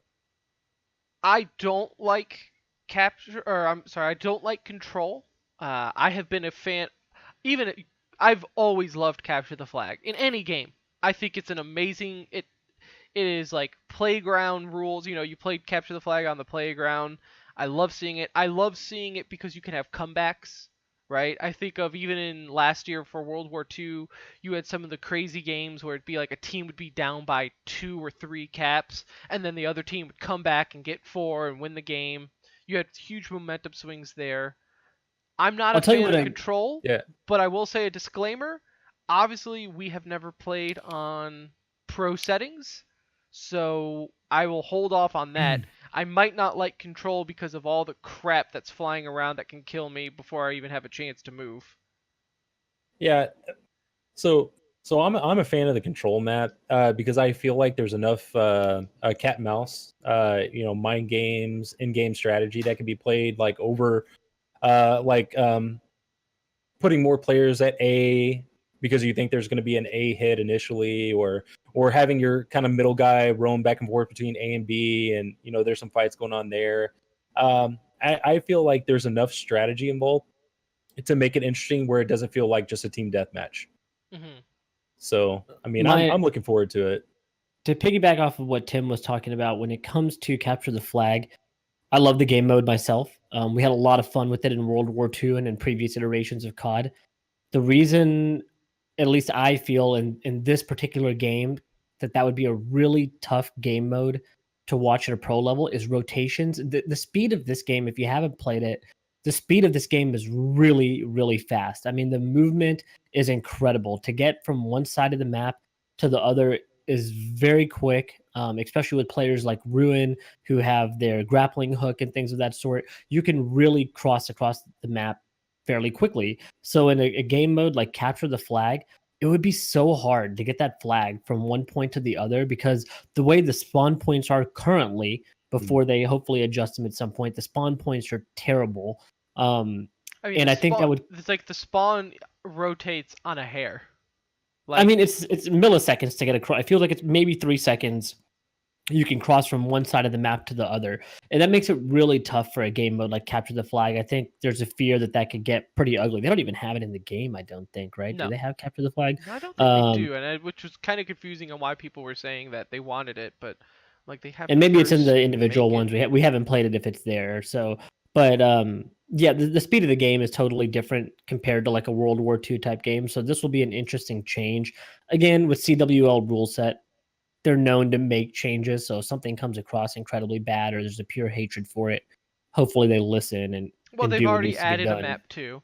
I don't like capture, or I'm sorry, I don't like control. I have been a fan. I've always loved capture the flag in any game. I think it's an amazing. It is like playground rules. You played capture the flag on the playground. I love seeing it. I love seeing it because you can have comebacks, right? I think of even in last year for World War II, you had some of the crazy games where it'd be like a team would be down by 2 or 3 caps, and then the other team would come back and get 4 and win the game. You had huge momentum swings there. I'm not I'll a tell you fan what of control, but I will say a disclaimer. Obviously, we have never played on pro settings, so I will hold off on that. I might not like control because of all the crap that's flying around that can kill me before I even have a chance to move. Yeah. So I'm a fan of the control map because I feel like there's enough cat and mouse, mind games, in-game strategy that can be played like over putting more players at A because you think there's going to be an A hit initially, or having your kind of middle guy roam back and forth between A and B, and there's some fights going on there. I feel like there's enough strategy involved to make it interesting where it doesn't feel like just a team deathmatch. Mm-hmm. So I mean, I'm looking forward to it. To piggyback off of what Tim was talking about, when it comes to capture the flag, I love the game mode myself. We had a lot of fun with it in World War II and in previous iterations of COD. The reason, at least I feel in this particular game, that would be a really tough game mode to watch at a pro level is rotations. The speed of this game, if you haven't played it, the speed of this game is really, really fast. I mean, the movement is incredible. To get from one side of the map to the other is very quick, especially with players like Ruin who have their grappling hook and things of that sort. You can really cross across the map fairly quickly. So in a game mode like capture the flag, it would be so hard to get that flag from one point to the other because the way the spawn points are currently, before they hopefully adjust them at some point, the spawn points are terrible. I mean, and I think that would. It's like the spawn rotates on a hair. I mean, it's milliseconds to get across. I feel like it's maybe 3 seconds you can cross from one side of the map to the other, and that makes it really tough for a game mode like capture the flag. I think there's a fear that that could get pretty ugly. They don't even have it in the game, I don't think, right? Do No, they have capture the flag? no, I don't think they do, which was kind of confusing on why people were saying that they wanted it, but like they have And the maybe it's in first the individual make it. ones. We haven't played it if it's there. So, but yeah, the speed of the game is totally different compared to like a World War II type game. So this will be an interesting change. Again, with CWL rule set, they're known to make changes. So if something comes across incredibly bad or there's a pure hatred for it, hopefully they listen Well, and they've do what already needs to get added a done. map too.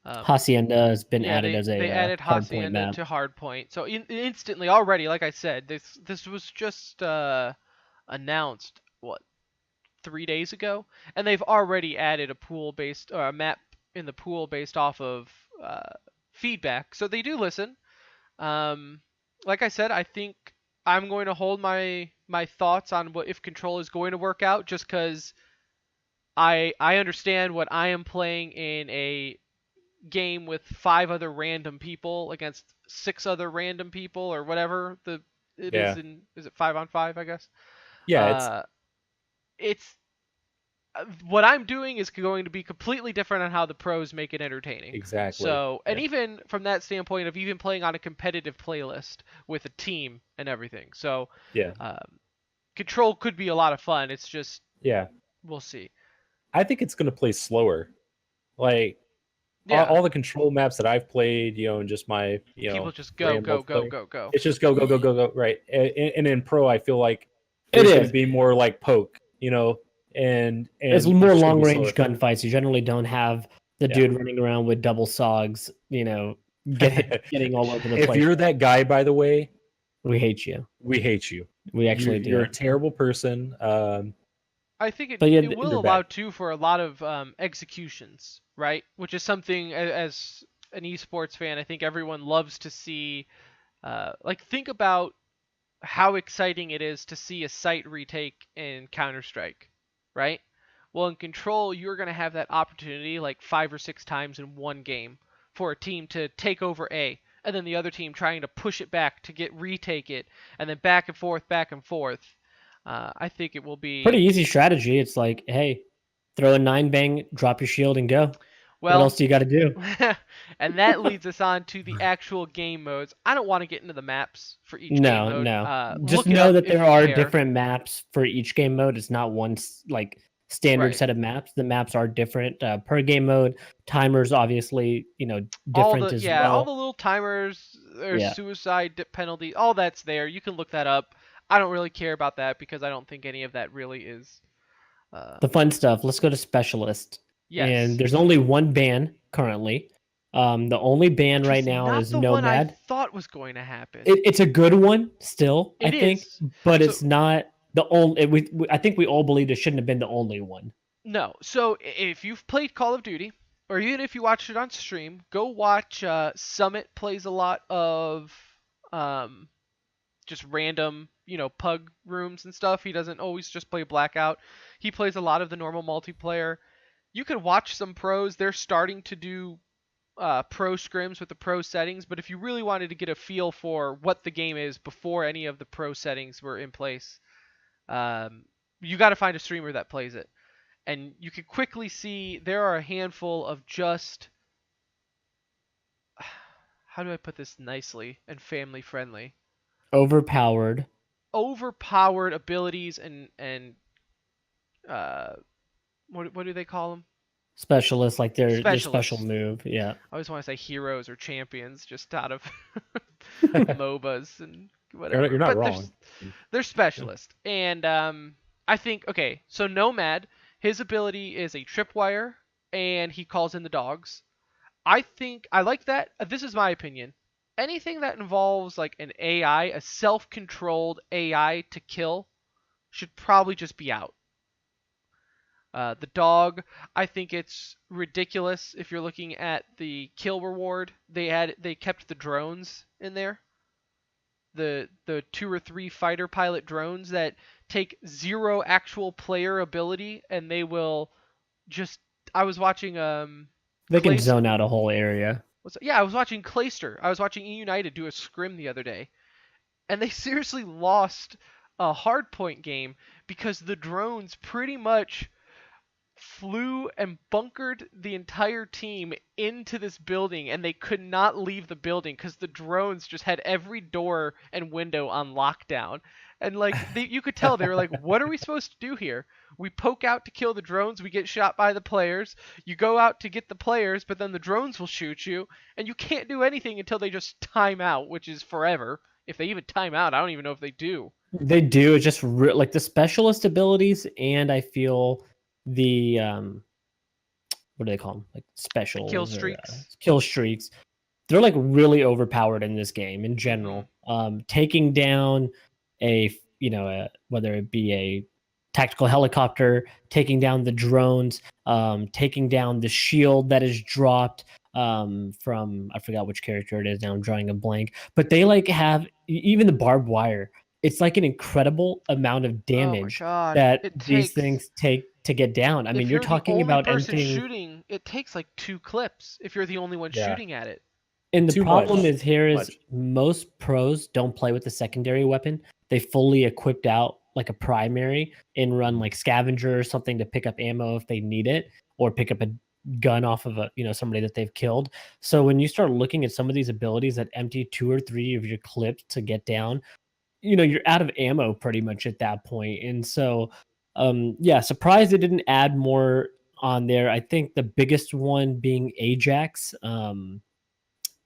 Um, Hacienda has been yeah, added they as a they added hardpoint Hacienda map. to Hardpoint, so instantly already, like I said, this was just announced what 3 days ago, and they've already added a pool based or a map in the pool based off of feedback. So they do listen. Um, like I said, I think I'm going to hold my thoughts on what if Control is going to work out, just because I understand what I am playing in a game with 5 other random people against 6 other random people or whatever it is Yeah. in is it 5-on-5, I guess. Yeah, Uh, it's what I'm doing is going to be completely different on how the pros make it entertaining. exactly. So, and Yeah. even from that standpoint of even playing on a competitive playlist with a team and everything. So, Yeah. um, Control could be a lot of fun. It's just Yeah. we'll see. I think it's going to play slower. Like Yeah, all the control maps that I've played, and just my, people just go random go go multiplayer, go go. it's just go go go go go, right. And in pro, I feel like It there's going to is. be more like poke, and It's it's more just going to long be slower. range gunfights. You generally don't have the Yeah. dude running around with double sogs, getting all over the If place. you're that guy, by the way, We hate you. we hate you. We actually You're do. a terrible person. I think But yeah, it will you're allow bad. too for a lot of executions, right? Which is something as an esports fan, I think everyone loves to see. Like think about how exciting it is to see a site retake in Counter Strike, right? Well, in Control, you're going to have that opportunity like 5 or 6 times in one game for a team to take over A, and then the other team trying to push it back to get retake it, and then back and forth, back and forth. I think it will pretty be easy strategy. It's like, hey, throw a 9 bang, drop your shield, and go. What well. else do you got to do? And that leads us on to the actual game modes. I don't want to get into the maps for each game No, mode. no. Just Look it know up that if there you are care. different maps for each game mode. It's not one like standard Right. set of maps. The maps are different per game mode. Timers, obviously, All different the as yeah, all well. the little timers, there's Yeah. suicide penalty, all that's there. You can look that up. I don't really care about that because I don't think any of that really is. Uh, The fun stuff. Let's go to specialist. And yes, there's only one ban currently. The only ban which right is now not is the one I Nomad. thought was going to happen. It's a good one still, I It think, is. but So it's not the only. I think we all believed it shouldn't have been the only one. no. So if you've played Call of Duty, or even if you watched it on stream, go watch. Summit plays a lot of um, just random, pug rooms and stuff. He doesn't always just play Blackout. He plays a lot of the normal multiplayer. You could watch some pros. They're starting to do pro scrims with the pro settings, but if you really wanted to get a feel for what the game is before any of the pro settings were in place, you got to find a streamer that plays it. And you can quickly see there are a handful of just how do I put this nicely and family friendly? Overpowered Overpowered abilities and uh, what do they call them? specialists, like their special Specialists. move. Yeah. I always want to say heroes or champions, just out of MOBAs and You're whatever. not But wrong. they're specialists, and I think okay. So Nomad, his ability is a tripwire, and he calls in the dogs. I think I like that. This is my opinion. Anything that involves like an AI, a self-controlled AI to kill, should probably just be out. The dog, I think it's ridiculous if you're looking at the kill reward. They kept the drones in there. The 2 or 3 fighter pilot drones that take 0 actual player ability and they will just I was watching They can Clayster. zone out a whole area. Yeah, I was watching Clayster. I was watching E United do a scrim the other day, and they seriously lost a hardpoint game because the drones pretty much flew and bunkered the entire team into this building, and they could not leave the building because the drones just had every door and window on lockdown. And like you could tell they were like, what are we supposed to do here? We poke out to kill the drones, we get shot by the players. You go out to get the players, but then the drones will shoot you, and you can't do anything until they just time out, which is forever. If they even time out, I don't even know if they do. They do. It's just like the specialist abilities, and I feel the what do they call them? Like The kill specials or streaks. kill streaks. They're like really overpowered in this game in general. Taking down whether it be a tactical helicopter, taking down the drones, taking down the shield that is dropped from, I forgot which character it is now. I'm drawing a blank, but they like have even the barbed wire. It's like an incredible amount of damage that these things take to get down. I mean, you're talking about emptying. Shooting, it takes like 2 clips if you're the only one shooting at it. And the problem is most pros don't play with the secondary weapon. They fully equipped out like a primary and run like scavenger or something to pick up ammo if they need it, or pick up a gun off of somebody that they've killed. So when you start looking at some of these abilities that empty 2 or 3 of your clips to get down, you're out of ammo pretty much at that point. And so surprised they didn't add more on there. I think the biggest one being Ajax.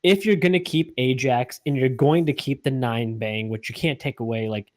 If you're going to keep Ajax and you're going to keep the 9 bang, which you can't take away, like,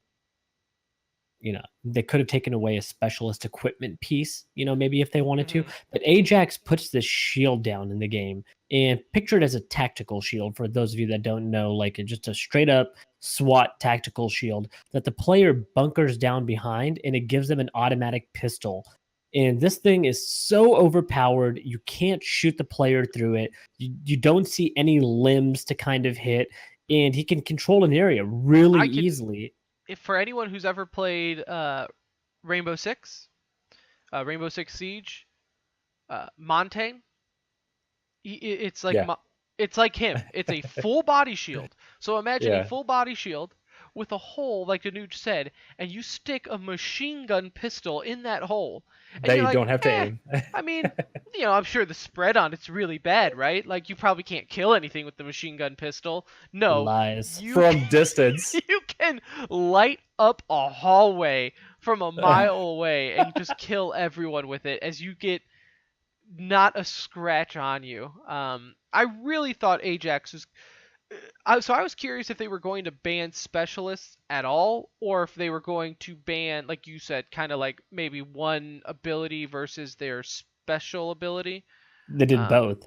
they could have taken away a specialist equipment piece, maybe if they wanted to. But Ajax puts this shield down in the game, and picture it as a tactical shield for those of you that don't know, like just a straight up SWAT tactical shield that the player bunkers down behind, and it gives them an automatic pistol. And this thing is so overpowered, you can't shoot the player through it. You don't see any limbs to kind of hit, and he can control an area really easily. If for anyone who's ever played Rainbow Six Siege, Montaigne, it's like it's like him. It's a full body shield. So imagine a full body shield with a hole, like Danuj said, and you stick a machine gun pistol in that hole. And that you don't have to aim. I mean, I'm sure the spread on it's really bad, right? Like, you probably can't kill anything with the machine gun pistol. No. Lies. From distance. You can light up a hallway from a mile away and just kill everyone with it as you get not a scratch on you. I really thought Ajax was... So I was curious if they were going to ban specialists at all, or if they were going to ban, like you said, kind of like maybe one ability versus their special ability. They did both.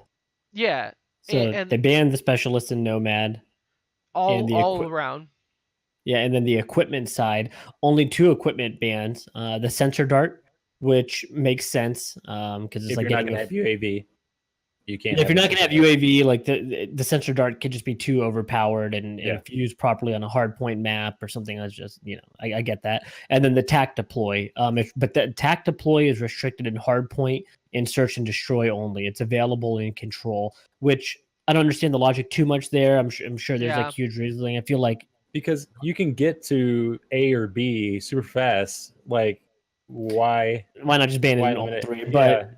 Yeah. So and they banned the specialist in Nomad. All around. Yeah, and then the equipment side, only 2 equipment bans. The sensor dart, which makes sense because it's like you're not going to have UAV. You can't. If you're not going to have UAV, like the sensor dart could just be too overpowered, and if used properly on a hardpoint map or something, that's just I get that. And then the tac deploy, but the tac deploy is restricted in hardpoint and search and destroy only. It's available in control, which I don't understand the logic too much there. I'm sure there's like huge reasoning. I feel like because you can get to A or B super fast, like why not just ban it in all 3? But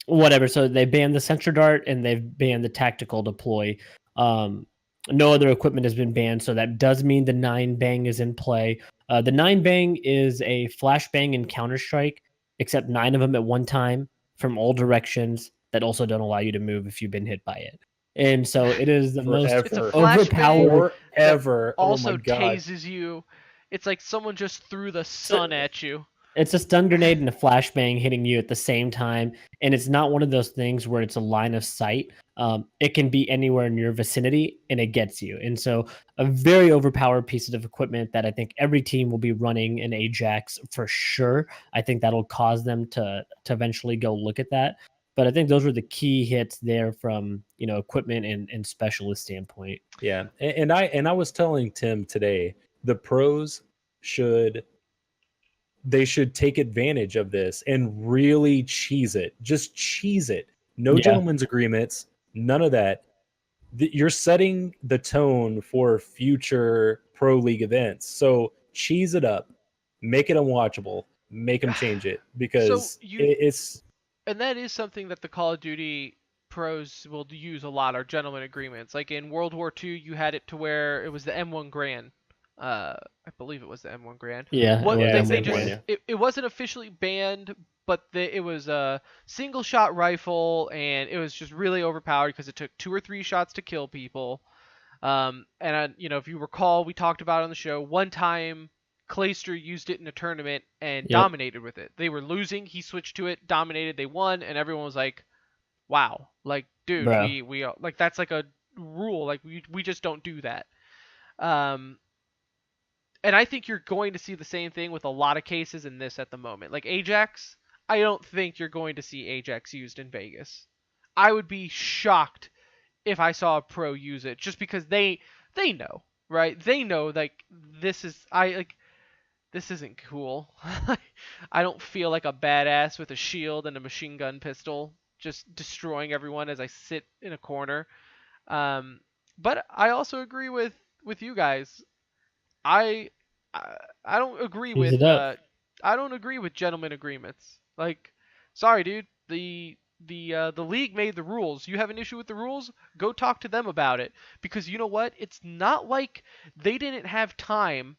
whatever. So they banned the sensor dart and they've banned the tactical deploy. No other equipment has been banned, so that does mean the 9 bang is in play. The 9 bang is a flashbang in Counter-Strike, except 9 of them at one time from all directions that also don't allow you to move if you've been hit by it. And so it is the most overpowered ever. Also tases you. It's like someone just threw the sun at you. It's a stun grenade and a flashbang hitting you at the same time, and it's not one of those things where it's a line of sight. It can be anywhere in your vicinity, and it gets you. And so a very overpowered piece of equipment that I think every team will be running in Ajax for sure. I think that'll cause them to eventually go look at that. But I think those were the key hits there from equipment and specialist standpoint. Yeah, and I was telling Tim today, the pros should take advantage of this and really cheese it. Just cheese it. No gentlemen's agreements, none of that. You're setting the tone for future pro league events. So cheese it up. make it unwatchable, make them change it So because you it's and that is something that the Call of Duty pros will use a lot are gentlemen agreements. Like in World War II, you had it to where it was the M1 Grand. I believe it was the M1 Grand. Yeah, it What was yeah, they same M1 one. just Grand. it wasn't officially banned, but it was a single shot rifle and it was just really overpowered because it took 2 or 3 shots to kill people. And if you recall, we talked about it on the show one time. Clayster used it in a tournament and Yep. dominated with it. They were losing, he switched to it, dominated, they won, and everyone was like, "Wow, like, dude, Bro. we like that's like a rule. Like, we just don't do that." Um, and I think you're going to see the same thing with a lot of cases in this at the moment. Like Ajax, I don't think you're going to see Ajax used in Vegas. I would be shocked if I saw a pro use it, just because they know, right? They know like this isn't cool. I don't feel like a badass with a shield and a machine gun pistol just destroying everyone as I sit in a corner. Um, but I also agree with you guys. I I don't agree Use with it up. I don't agree with gentlemen agreements. Like, sorry, dude. The league made the rules. You have an issue with the rules? Go talk to them about it. Because you know what? It's not like they didn't have time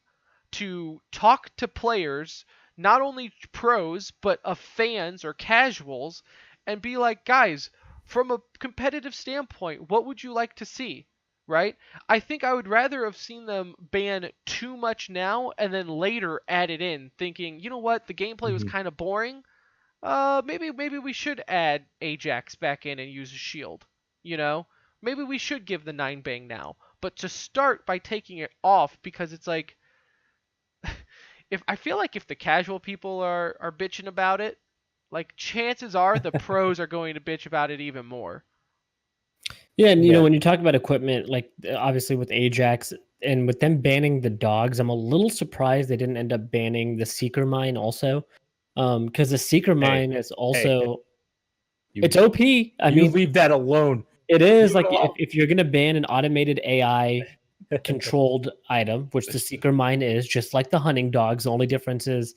to talk to players, not only pros, but of fans or casuals, and be like, guys, from a competitive standpoint, what would you like to see? Right? I think I would rather have seen them ban too much now and then later add it in, thinking, you know what, the gameplay was Mhm. kind of boring. Maybe we should add Ajax back in and use a shield. You know, maybe we should give the 9 bang now. But to start by taking it off, because it's like, if I feel like if the casual people are bitching about it, like chances are the pros are going to bitch about it even more. Yeah, and Yeah. when you talk about equipment, like obviously with Ajax and with them banning the dogs, I'm a little surprised they didn't end up banning the seeker mine also. Because the seeker Hey, mine is hey, also you it's OP. I you mean, leave that alone. it Leave is it like alone. if you're gonna ban an automated AI controlled item, which the seeker mine is, just like the hunting dogs, the only difference is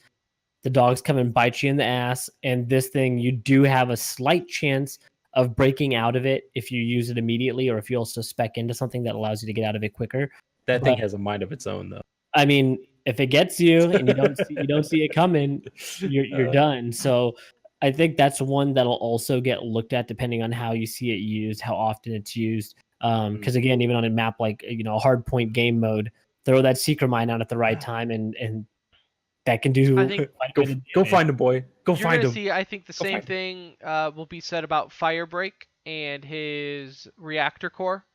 the dogs come and bite you in the ass, and this thing you do have a slight chance of breaking out of it if you use it immediately, or if you also spec into something that allows you to get out of it quicker. That thing But has a mind of its own, though. I mean, if it gets you and you don't see it coming, you're Uh, done. So I think that's one that'll also get looked at depending on how you see it used, how often it's used. Because again, even on a map like a hard point game mode, throw that seeker mine out at the right time, and that can I do think quite a go bit of go damage. find him, boy. Go you're find gonna him. see. I think the Go same find him. thing will be said about Firebreak and his reactor core.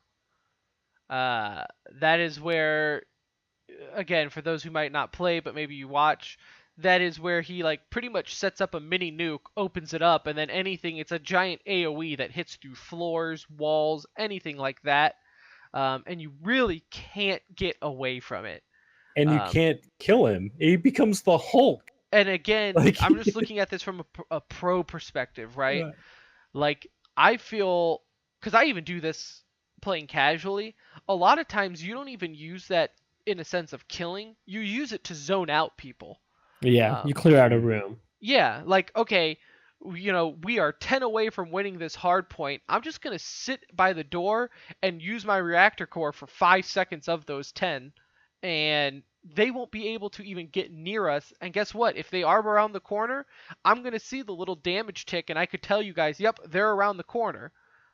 That is where, again, for those who might not play but maybe you watch, that is where he like pretty much sets up a mini nuke, opens it up, and then anything. It's a giant AOE that hits through floors, walls, anything like that, and you really can't get away from it. And you Um, can't kill him. He becomes the Hulk. and again, Like, I'm just looking at this from a pro perspective, right? uh, Like, I feel, because I even do this playing casually, a lot of times you don't even use that in a sense of killing. You use it to zone out people. Yeah, you Um, clear out a room. yeah, like, okay, we are 10 away from winning this hard point. I'm just going to sit by the door and use my reactor core for 5 seconds of those 10, and they won't be able to even get near us. And guess what? If they are around the corner, I'm going to see the little damage tick, and I could tell you guys, yep, they're around the corner.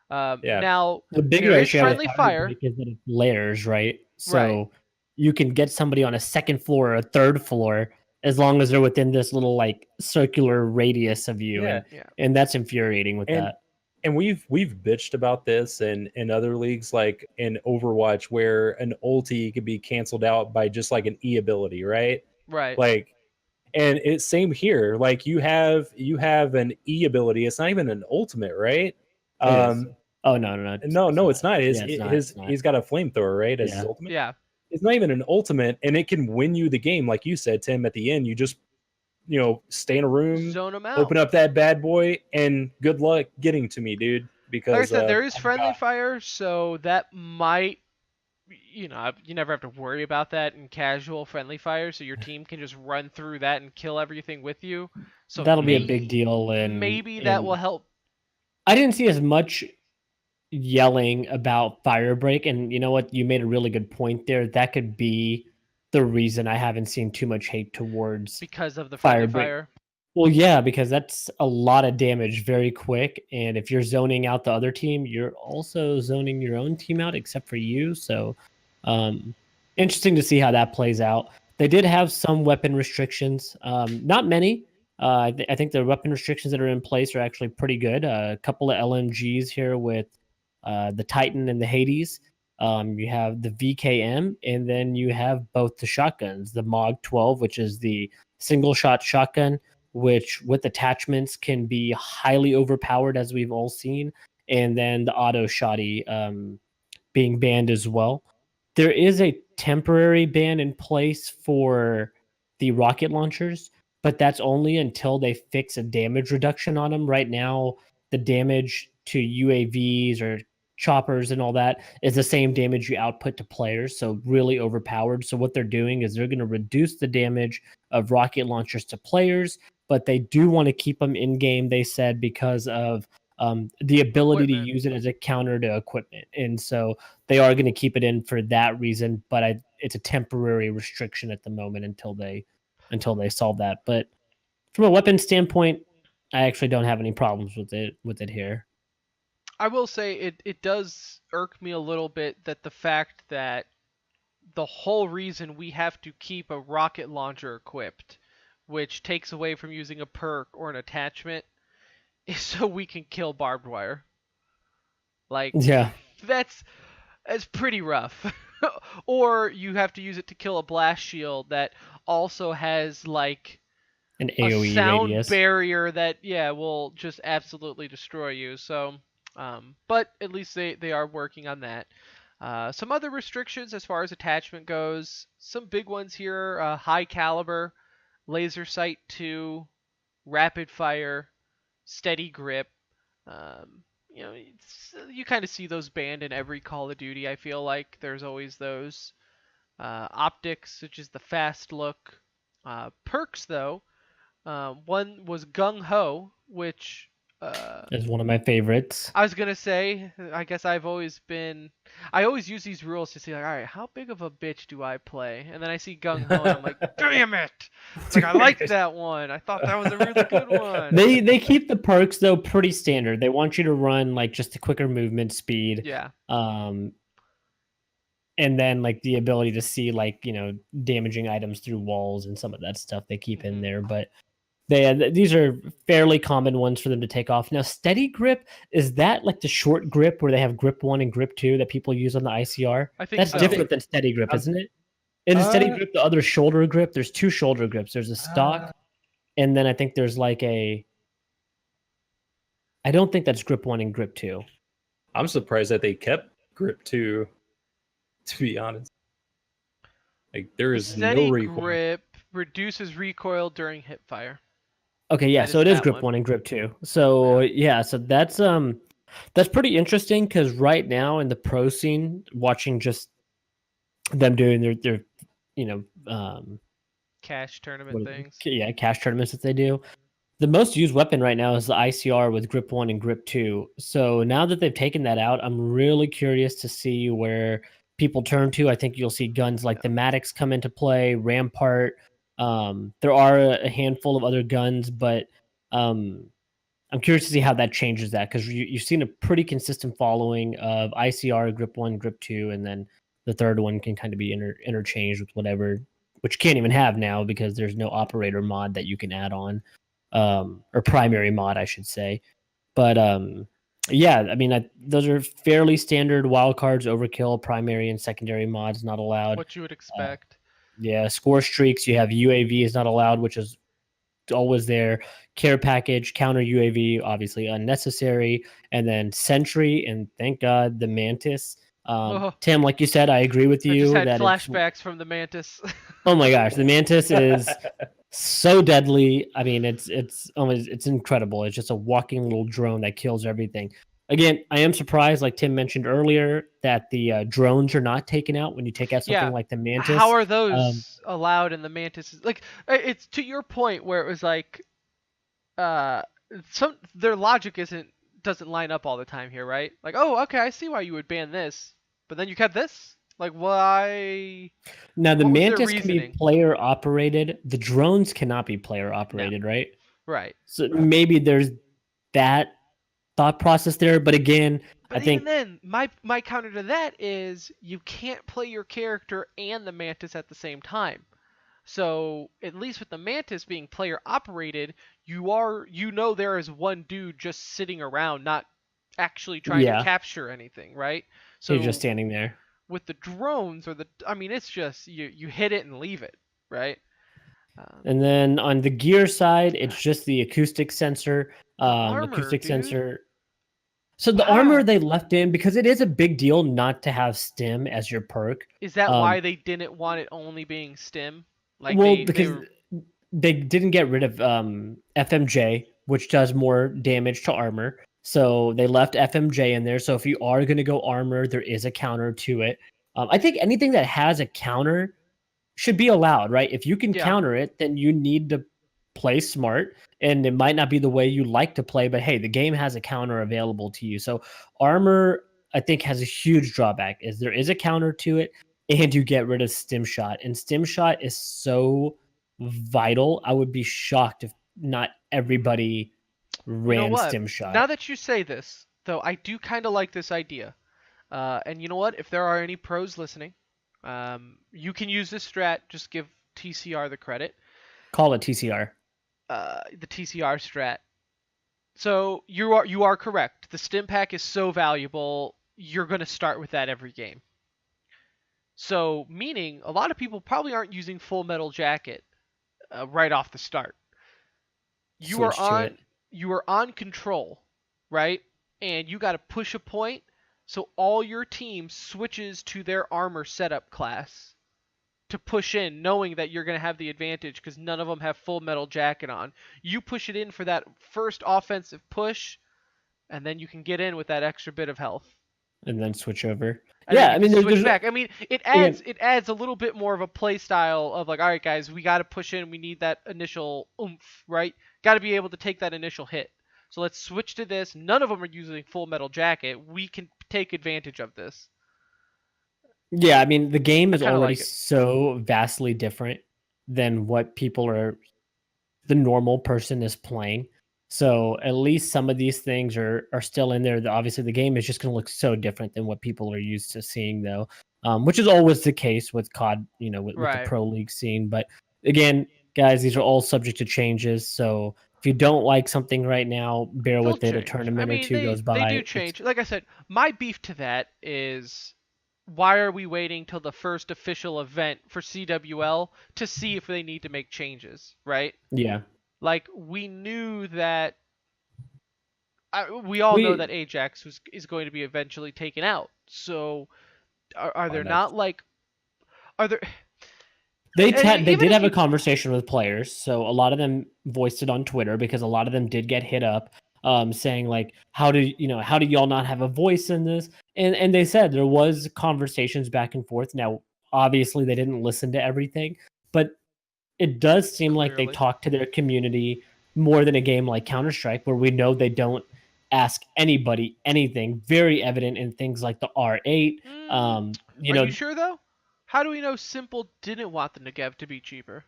yeah. Now, The bigger there is issue with friendly fire. Firebreak is that it's layers, right? Right. So you can get somebody on a second floor or a third floor as long as they're within this little like circular radius of you, Yeah. Yeah. and that's infuriating with And that. and we've bitched about this in other leagues, like in Overwatch, where an ulti could be canceled out by just like an E ability, right? Right. Like, and it's same here. Like you have an E ability. It's not even an ultimate, right? It is. Um, Oh no, no, it's not. Yeah, it's not. It's not. He's got a flamethrower, right, as his Yeah. ultimate. Yeah. It's not even an ultimate, and it can win you the game, like you said, Tim. At the end, you just stay in a room, Zone them out. open up that bad boy, and good luck getting to me, dude. Like I Because said, there is oh my friendly God. fire, so that might you know, you never have to worry about that in casual friendly fire, so your team can just run through that and kill everything with you. So That'll be a big deal, maybe that will help. I didn't see as much yelling about fire break, and you know what? You made a really good point there. That could be the reason I haven't seen too much hate towards Because of the friendly fire break. fire. Well, yeah, because that's a lot of damage very quick, and if you're zoning out the other team, you're also zoning your own team out, except for you. So, um, interesting to see how that plays out. They did have some weapon restrictions, not many. I think the weapon restrictions that are in place are actually pretty good. A couple of LMGs here with the Titan and the Hades. You have the VKM, and then you have both the shotguns, the MOG 12, which is the single shot shotgun, which with attachments can be highly overpowered, as we've all seen, and then the auto shotty being banned as well. There is a temporary ban in place for the rocket launchers, but that's only until they fix a damage reduction on them. Right now, the damage to UAVs or choppers and all that is the same damage you output to players, so really overpowered. So what they're doing is they're going to reduce the damage of rocket launchers to players, but they do want to keep them in game, they said, because of the ability to use it as a counter to equipment. And so they are going to keep it in for that reason, but it's a temporary restriction at the moment until they solve that. But from a weapon standpoint, I actually don't have any problems with it here. I will say it does irk me a little bit that the fact that the whole reason we have to keep a rocket launcher equipped, which takes away from using a perk or an attachment, is so we can kill barbed wire. Like, Yeah, that's pretty rough. Or you have to use it to kill a blast shield that also has like an a AoE sound radius. barrier that will just absolutely destroy you. So, but at least they are working on that. Some other restrictions as far as attachment goes. Some big ones here: high caliber, laser sight 2, rapid fire, steady grip. You know, you kind of see those banned in every Call of Duty. I feel like there's always those. Optics, which is the fast look. Perks though, one was Gung Ho, which Is one of my favorites. I was gonna say. I guess I always use these rules to see like, all right, how big of a bitch do I play? And then I see Gung Ho, and I'm like, damn it! It's like I liked that one. I thought that was a really good one. They keep the perks though pretty standard. They want you to run like just a quicker movement speed. Yeah. And then like the ability to see like, you know, damaging items through walls and some of that stuff they keep in there. But these are fairly common ones for them to take off. Now, steady grip, is that like the short grip where they have grip 1 and grip 2 that people use on the ICR? I think that's so. different than steady grip, isn't it? In steady grip, the other shoulder grip, there's 2 shoulder grips. There's a stock, and then I think there's like I don't think that's grip 1 and grip 2. I'm surprised that they kept grip 2, to be honest. Like, there is no recoil. Grip reduces recoil during hip fire. Okay, yeah, so it is grip 1 and grip 2. So yeah, so that's pretty interesting because right now in the pro scene, watching just them doing their you know cash tournament things. Yeah, cash tournaments that they do. The most used weapon right now is the ICR with grip 1 and grip 2. So now that they've taken that out, I'm really curious to see where people turn to. I think you'll see guns like the Maddox come into play, Rampart. There are a handful of other guns, but I'm curious to see how that changes that because you've seen a pretty consistent following of ICR, grip 1, grip 2, and then the third one can kind of be interchanged with whatever, which you can't even have now because there's no operator mod that you can add on. Or primary mod, I should say. But yeah, I mean, those are fairly standard wildcards, overkill, primary and secondary mods not allowed. What you would expect. Yeah, score streaks, you have UAV is not allowed, which is always there. Care package, counter UAV, obviously unnecessary. And then Sentry, and thank God, the Mantis. Tim, like you said, I agree with you. I just had flashbacks from the Mantis. Oh my gosh, the Mantis is so deadly. I mean, it's incredible. It's just a walking little drone that kills everything. Again, I am surprised, like Tim mentioned earlier, that the drones are not taken out when you take out something Yeah. like the How Mantis. are those allowed in the Mantis? Like, it's to your point where it was like, uh, their logic doesn't line up all the time here, right? Like, oh, okay, I see why you would ban this, but then you kept this. Like, why? Now, the What was their Mantis can be reasoning? player operated. The drones cannot be player No. operated, right? Right. So maybe there's that thought process there. But again, I But even think, then, my counter to that is you can't play your character and the Mantis at the same time. So at least with the Mantis being player operated, there is one dude just sitting around, not actually trying to yeah, capture anything, right? he's just So standing there. with the drones I mean, it's just you hit it and leave it, right? And then on the gear side, it's just the acoustic sensor. The armor, Acoustic dude. sensor. So the armor Wow. they left in because it is a big deal not to have stim as your perk. Is that Um, why they didn't want it only being stim? Like well, they because were they didn't get rid of FMJ, which does more damage to armor. So they left FMJ in there. So if you are going to go armor, there is a counter to it. I think anything that has a counter should be allowed, right? If you can yeah. counter it, then you need to play smart. And it might not be the way you like to play, but hey, the game has a counter available to you. So armor, I think, has a huge drawback is there is a counter to it, and you get rid of stim shot. And stim shot is so vital. I would be shocked if not everybody You know ran what? stim shot. Now that you say this, though, I do kind of like this idea. And you know what? If there are any pros listening, you can use this strat. Just give TCR the credit. Call it TCR. The TCR strat. So you are correct. The stim pack is so valuable. You're gonna start with that every game. So meaning a lot of people probably aren't using Full Metal Jacket right off the start. You are Switch to on it. you are on control, right? And you got to push a point so all your team switches to their armor setup class to push in, knowing that you're going to have the advantage because none of them have Full Metal Jacket on. You push it in for that first offensive push, and then you can get in with that extra bit of health. And then switch over. And then Yeah, you I can mean, switch there's back. I mean, it again, adds a little bit more of a play style of like, all right, guys, we got to push in. We need that initial oomph, right? Got to be able to take that initial hit. So let's switch to this. None of them are using Full Metal Jacket. We can take advantage of this. yeah, I mean, the game I is kind of already like it. so vastly different than what the normal person is playing. So at least some of these things are still in there. Obviously, the game is just going to look so different than what people are used to seeing, though, which is always the case with COD, with the Right. pro league scene. But again, guys, these are all subject to changes. So if you don't like something right now, bear They'll with it. A change. I tournament or mean, two goes they do by. It's change. Like I said, my beef to that is why are we waiting till the first official event for CWL to see if they need to make changes, right? yeah. Like we knew that we all know We that Ajax is going to be eventually taken out. So are Oh, there no. not like are there They even did if have a you conversation with players, so a lot of them voiced it on Twitter because a lot of them did get hit up, saying like, how do y'all not have a voice in this? And they said there was conversations back and forth. Now, obviously, they didn't listen to everything, but it does seem like they clearly talk to their community more than a game like Counter Strike, where we know they don't ask anybody anything. Very evident in things like the R8. are you sure though? How do we know Simple didn't want the Negev to be cheaper?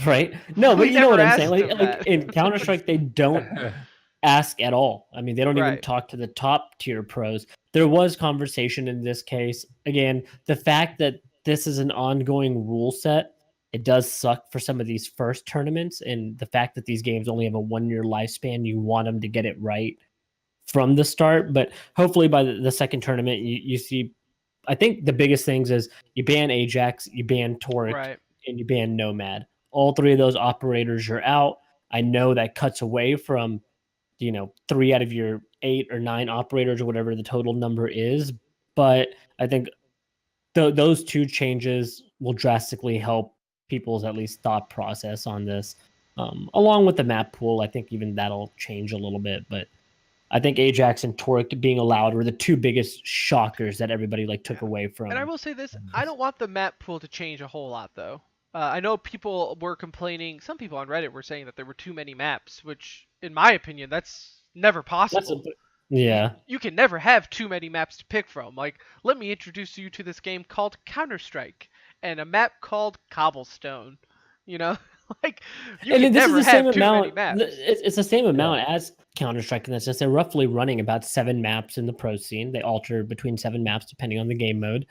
Right? No, but We you know never what I'm saying. asked Like them like that. in Counter Strike, they don't ask at all. I mean, they don't even Right. talk to the top tier pros. There was conversation in this case. Again, the fact that this is an ongoing rule set, it does suck for some of these first tournaments, and the fact that these games only have a 1 year lifespan, you want them to get it right from the start. But hopefully, by the second tournament, you see. I think the biggest things is you ban Ajax, you ban Toric, Right. and you ban Nomad. All three of those operators are out. I know that cuts away from 3 out of your 8 or 9 operators or whatever the total number is, but I think those two changes will drastically help people's at least thought process on this. Along with the map pool, I think even that'll change a little bit, but I think Ajax and Torque being allowed were the two biggest shockers that everybody like took Yeah. away from. And I will say this: I don't want the map pool to change a whole lot, though. I know people were complaining. Some people on Reddit were saying that there were too many maps, which, in my opinion, that's never That's a possible. yeah. You can never have too many maps to pick from. Like, let me introduce you to this game called Counter-Strike and a map called Cobblestone. You know, like you And can this is never the same have too many amount. maps. It's the same amount Yeah. as Counter Strike in that sense. They're roughly running about 7 maps in the pro scene. They alter between 7 maps depending on the game mode.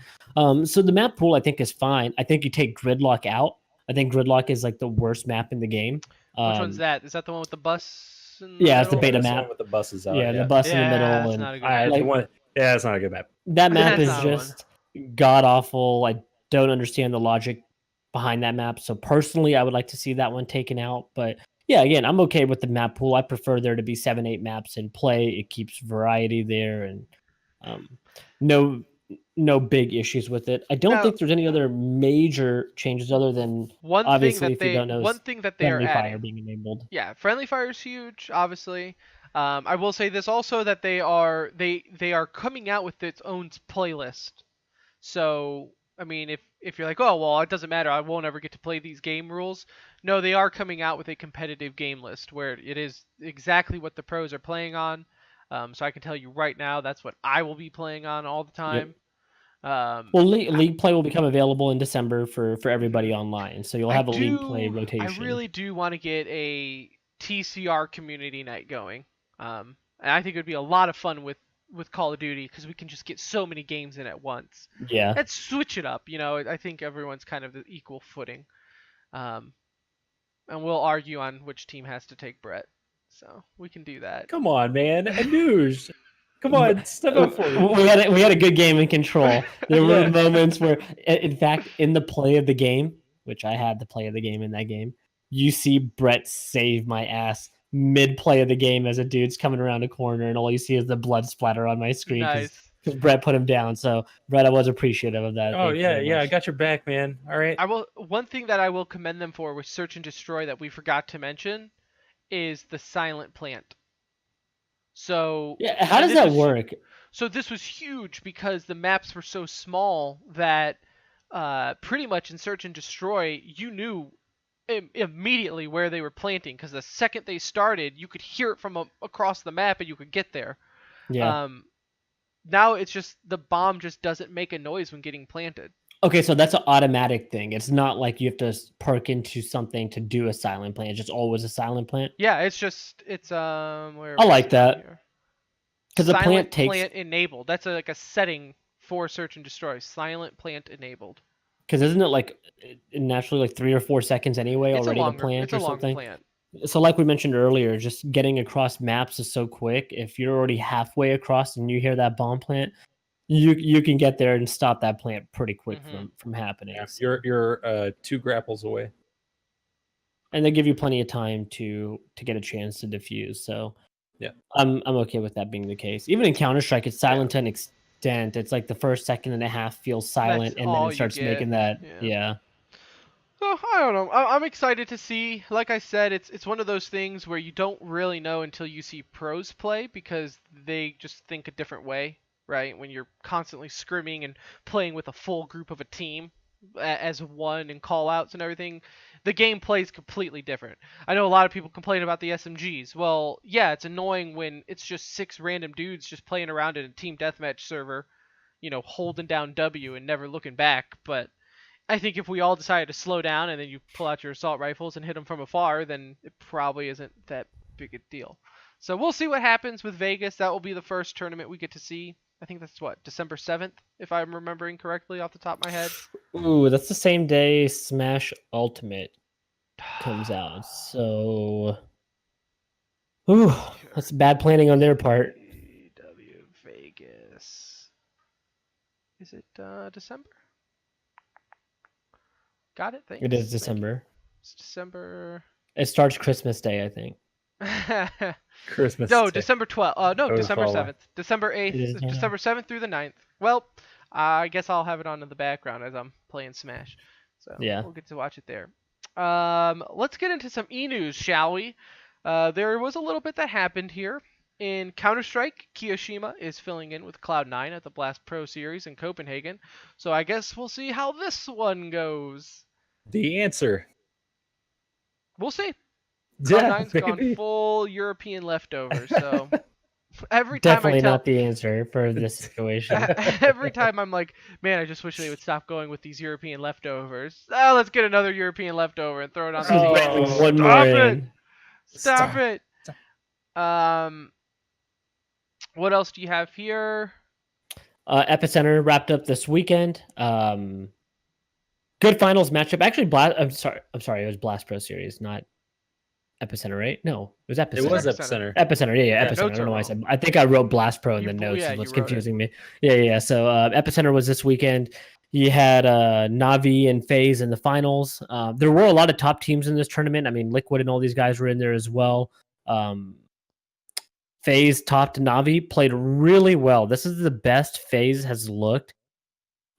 So the map pool I think is fine. I think you take Gridlock out. I think Gridlock is like the worst map in the game. Which one's Um, that? Is that the one with the bus in the yeah, it's the middle? beta That's the one map. with the buses out. Yeah, the Yeah. bus in the Yeah, middle, that's and not a good map. The like one. Yeah, that's not a good map. that map That's is not one. just god awful. I don't understand the logic behind that map. So personally, I would like to see that one taken out. But yeah, again, I'm okay with the map pool. I prefer there to be 7, 8 maps in play. It keeps variety there, and um, no no big issues with it. I don't Now, think there's any other major changes other than obviously, if you don't know, one thing that they are friendly fire adding. being enabled. Yeah, friendly fire is huge, obviously. I will say this also that they are coming out with its own playlist. So I mean, if you're like, oh well, it doesn't matter, I won't ever get to play these game rules. No, they are coming out with a competitive game list where it is exactly what the pros are playing on. So I can tell you right now, that's what I will be playing on all the Yep. time. Um, Well, league play will become available in December for everybody mhm. online, so you'll have a league play I rotation. really do want to get a TCR community night going. And I think it would be a lot of fun with Call of Duty because we can just get so many games in at once. Yeah. Let's switch it up. I think everyone's kind of the equal footing. Um, and we'll argue on which team has to take Brett. So we can do that. Come on, man. Anuj. Come on, step up for me. We had a good game in control. There were Yeah. moments where, in fact, in the play of the game, which I had the play of the game in that game, you see Brett save my ass mid play of the game as a dude's coming around a corner, and all you see is the blood splatter on my screen because Nice. Brett put him down. So Brett, I was appreciative of that. Oh Thank you yeah, very yeah. I much. got your back, man. All right. One thing that I will commend them for with Search and Destroy that we forgot to mention is the silent plant. So Yeah, how and does this that was work? So this was huge because the maps were so small that pretty much in Search and Destroy, you knew immediately where they were planting because the second they started, you could hear it from across the map and you could get there. Yeah. Um, Now it's just the bomb just doesn't make a noise when getting planted. Okay, so that's an automatic thing. It's not like you have to perk into something to do a silent plant. It's just always a silent plant. Yeah, it's where I was like it that here? because the Silent plant takes plant enabled. That's like a setting for Search and Destroy. Silent plant enabled. because isn't it like naturally like 3 or 4 seconds anyway already to plant It's a or long something? plant. So like we mentioned earlier, just getting across maps is so quick. If you're already halfway across and you hear that bomb plant, you can get there and stop that plant pretty quick Mhm. from happening. Yeah, So- you're 2 grapples away. and they give you plenty of time to get a chance to defuse. So Yeah. I'm okay with that being the case. Even in Counter Strike, it's silent to an extent. It's like the first second and a half feels silent, That's and then all it you starts get. making that. Yeah. Yeah. So I don't know. I'm excited to see. Like I said, it's one of those things where you don't really know until you see pros play because they just think a different way, right? When you're constantly scrimming and playing with a full group of a team as one and call outs and everything, the game plays completely different. I know a lot of people complain about the SMGs. Well, yeah, it's annoying when it's just 6 random dudes just playing around in a team deathmatch server, holding down W and never looking back, but I think if we all decided to slow down and then you pull out your assault rifles and hit them from afar, then it probably isn't that big a deal. So we'll see what happens with Vegas. That will be the first tournament we get to see. I think that's December 7th, if I'm remembering correctly off the top of my head. Ooh, that's the same day Smash Ultimate comes out. So, ooh, that's bad planning on their part. W Vegas. Is it December? Got it. Thanks. It is Thank you. December. It's December. It starts Christmas Day, I think. Christmas. No, Day. December 12th. No, Oh, December follow. 7th. December 8th. It is now. December 7th through the 9th. Well, I guess I'll have it on in the background as I'm playing Smash. So Yeah. we'll get to watch it there. Let's get into some e-news, shall we? There was a little bit that happened here. In Counter-Strike, Kiyoshima is filling in with Cloud9 at the Blast Pro Series in Copenhagen. So I guess we'll see how this one goes. The answer. We'll see. Yeah, Cloud9's gone maybe. full European leftovers, so every time I Definitely tell not the answer for this situation. every time I'm like, man, I just wish they would stop going with these European leftovers. Oh, let's get another European leftover and throw it on the team. Like, Oh, One more stop it! in. Stop Stop. it! What else do you have here? Epicenter wrapped up this weekend. Good finals matchup. Actually, I'm sorry. It was Blast Pro Series, not Epicenter, right? No, it was Epicenter. It was Epicenter. Epicenter. Epicenter, yeah, Yeah. Epicenter. Notes I don't are know why I wrong. said. I think I wrote Blast Pro in You the bo- notes. yeah, Is what's you wrote it. confusing me. Yeah. So Epicenter was this weekend. You had Navi and FaZe in the finals. There were a lot of top teams in this tournament. I mean, Liquid and all these guys were in there as well. FaZe topped Navi, played really well. This is the best FaZe has looked.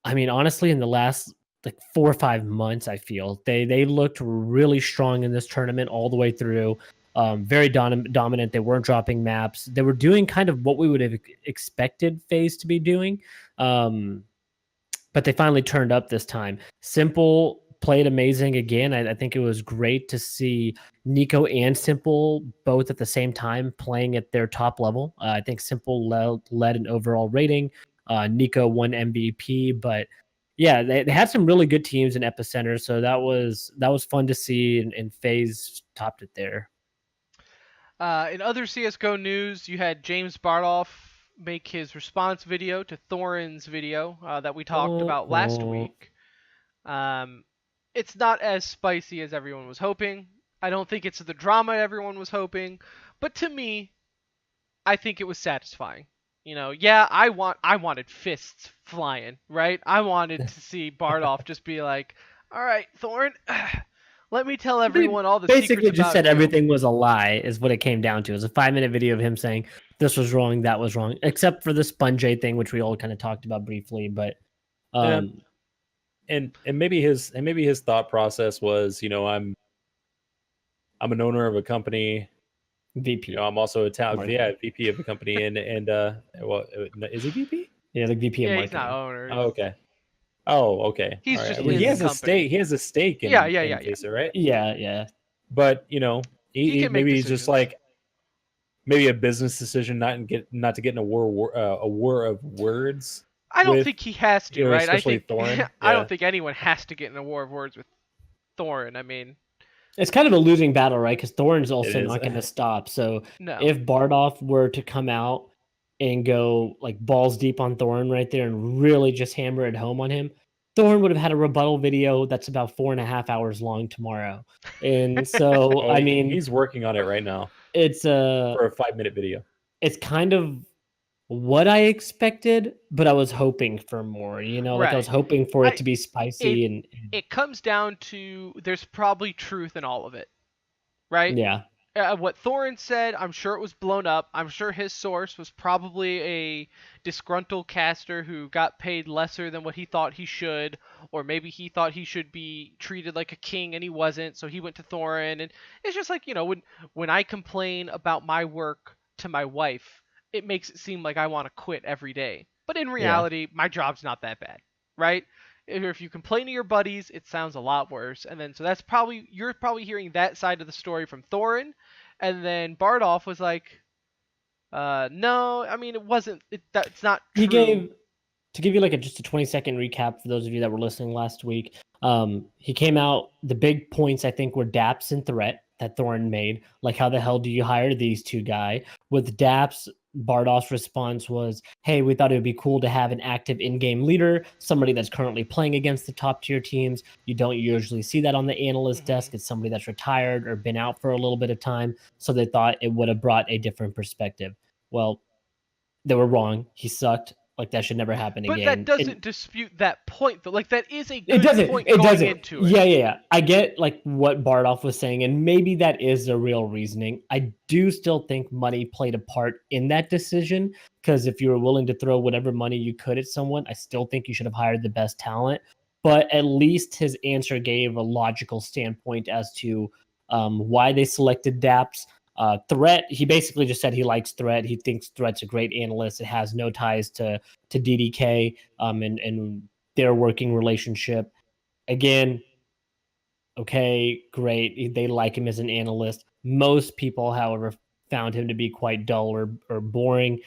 I mean, honestly, in the last like 4 or 5 months, I feel they looked really strong in this tournament all the way through. Very dominant. They weren't dropping maps. They were doing kind of what we would have expected FaZe to be doing. But they finally turned up this time. Simple played amazing again. I think it was great to see Nico and Simple both at the same time playing at their top level. I think Simple led an overall rating. Nico won MVP, but yeah, they had some really good teams in Epicenter, so that was fun to see, and FaZe topped it there. In other CS:GO news, you had James Bardoff make his response video to Thorin's video that we talked about last week. It's not as spicy as everyone was hoping. I don't think it's the drama everyone was hoping, but to me, I think it was satisfying. Yeah, I wanted fists flying, right? I wanted to see Bardoff just be like, "All right, Thorin, let me tell everyone all the Basically secrets just about said you." everything was a lie is what it came down to. It was a 5-minute video of him saying this was wrong, that was wrong, except for the Sponge thing, which we all kind of talked about briefly. But and maybe his thought process was, I'm an owner of a company. VP. I'm also a VP of a company, and well, is he VP? Yeah, like VP of Yeah, marketing. he's not owner. Oh, okay. He's all right. just Well, in he has the a company. stake. He has a stake in Yeah. Facer, right? Yeah. But He can make maybe he's just decisions. like maybe a business decision not to get in a war of words. I don't think he has to, right? Especially Thorin. I don't think anyone has to get in a war of words with Thorin. I mean, it's kind of a losing battle, right? Because Thorin's also is. not going to stop. So no. if Bardoff were to come out and go like balls deep on Thorin right there and really just hammer it home on him, Thorin would have had a rebuttal video that's about 4.5 hours long tomorrow. And so, I mean, he's working on it right now. It's for a 5-minute video. It's kind of what I expected, but I was hoping for more. Like I was hoping for it to be spicy. It comes down to there's probably truth in all of it, right? Yeah. What Thorin said, I'm sure it was blown up. I'm sure his source was probably a disgruntled caster who got paid lesser than what he thought he should, or maybe he thought he should be treated like a king and he wasn't, so he went to Thorin. And it's just like, when I complain about my work to my wife, it makes it seem like I want to quit every day. But in reality, my job's not that bad, right? If you complain to your buddies, it sounds a lot worse. And then so you're probably hearing that side of the story from Thorin, and then Bardoff was like, no, I mean it wasn't. That's not true. He gave, to give you like just a 20-second recap for those of you that were listening last week. He came out. The big points I think were Daps and Threat that Thorin made. Like, how the hell do you hire these two guys? With Daps, Bardoff's response was, hey, we thought it would be cool to have an active in-game leader, somebody that's currently playing against the top tier teams. You don't usually see that on the analyst desk. It's somebody that's retired or been out for a little bit of time. So they thought it would have brought a different perspective. Well, they were wrong. He sucked. Like, that should never happen again. But that doesn't dispute that point, though. Like, that is a good point going into it. Yeah. I get, like, what Bardoff was saying, and maybe that is the real reasoning. I do still think money played a part in that decision, because if you were willing to throw whatever money you could at someone, I still think you should have hired the best talent. But at least his answer gave a logical standpoint as to why they selected Daps. Threat, he basically just said he likes Threat. He thinks Threat's a great analyst. It has no ties to DDK and their working relationship. Again, okay, great. They like him as an analyst. Most people, however, found him to be quite dull or boring.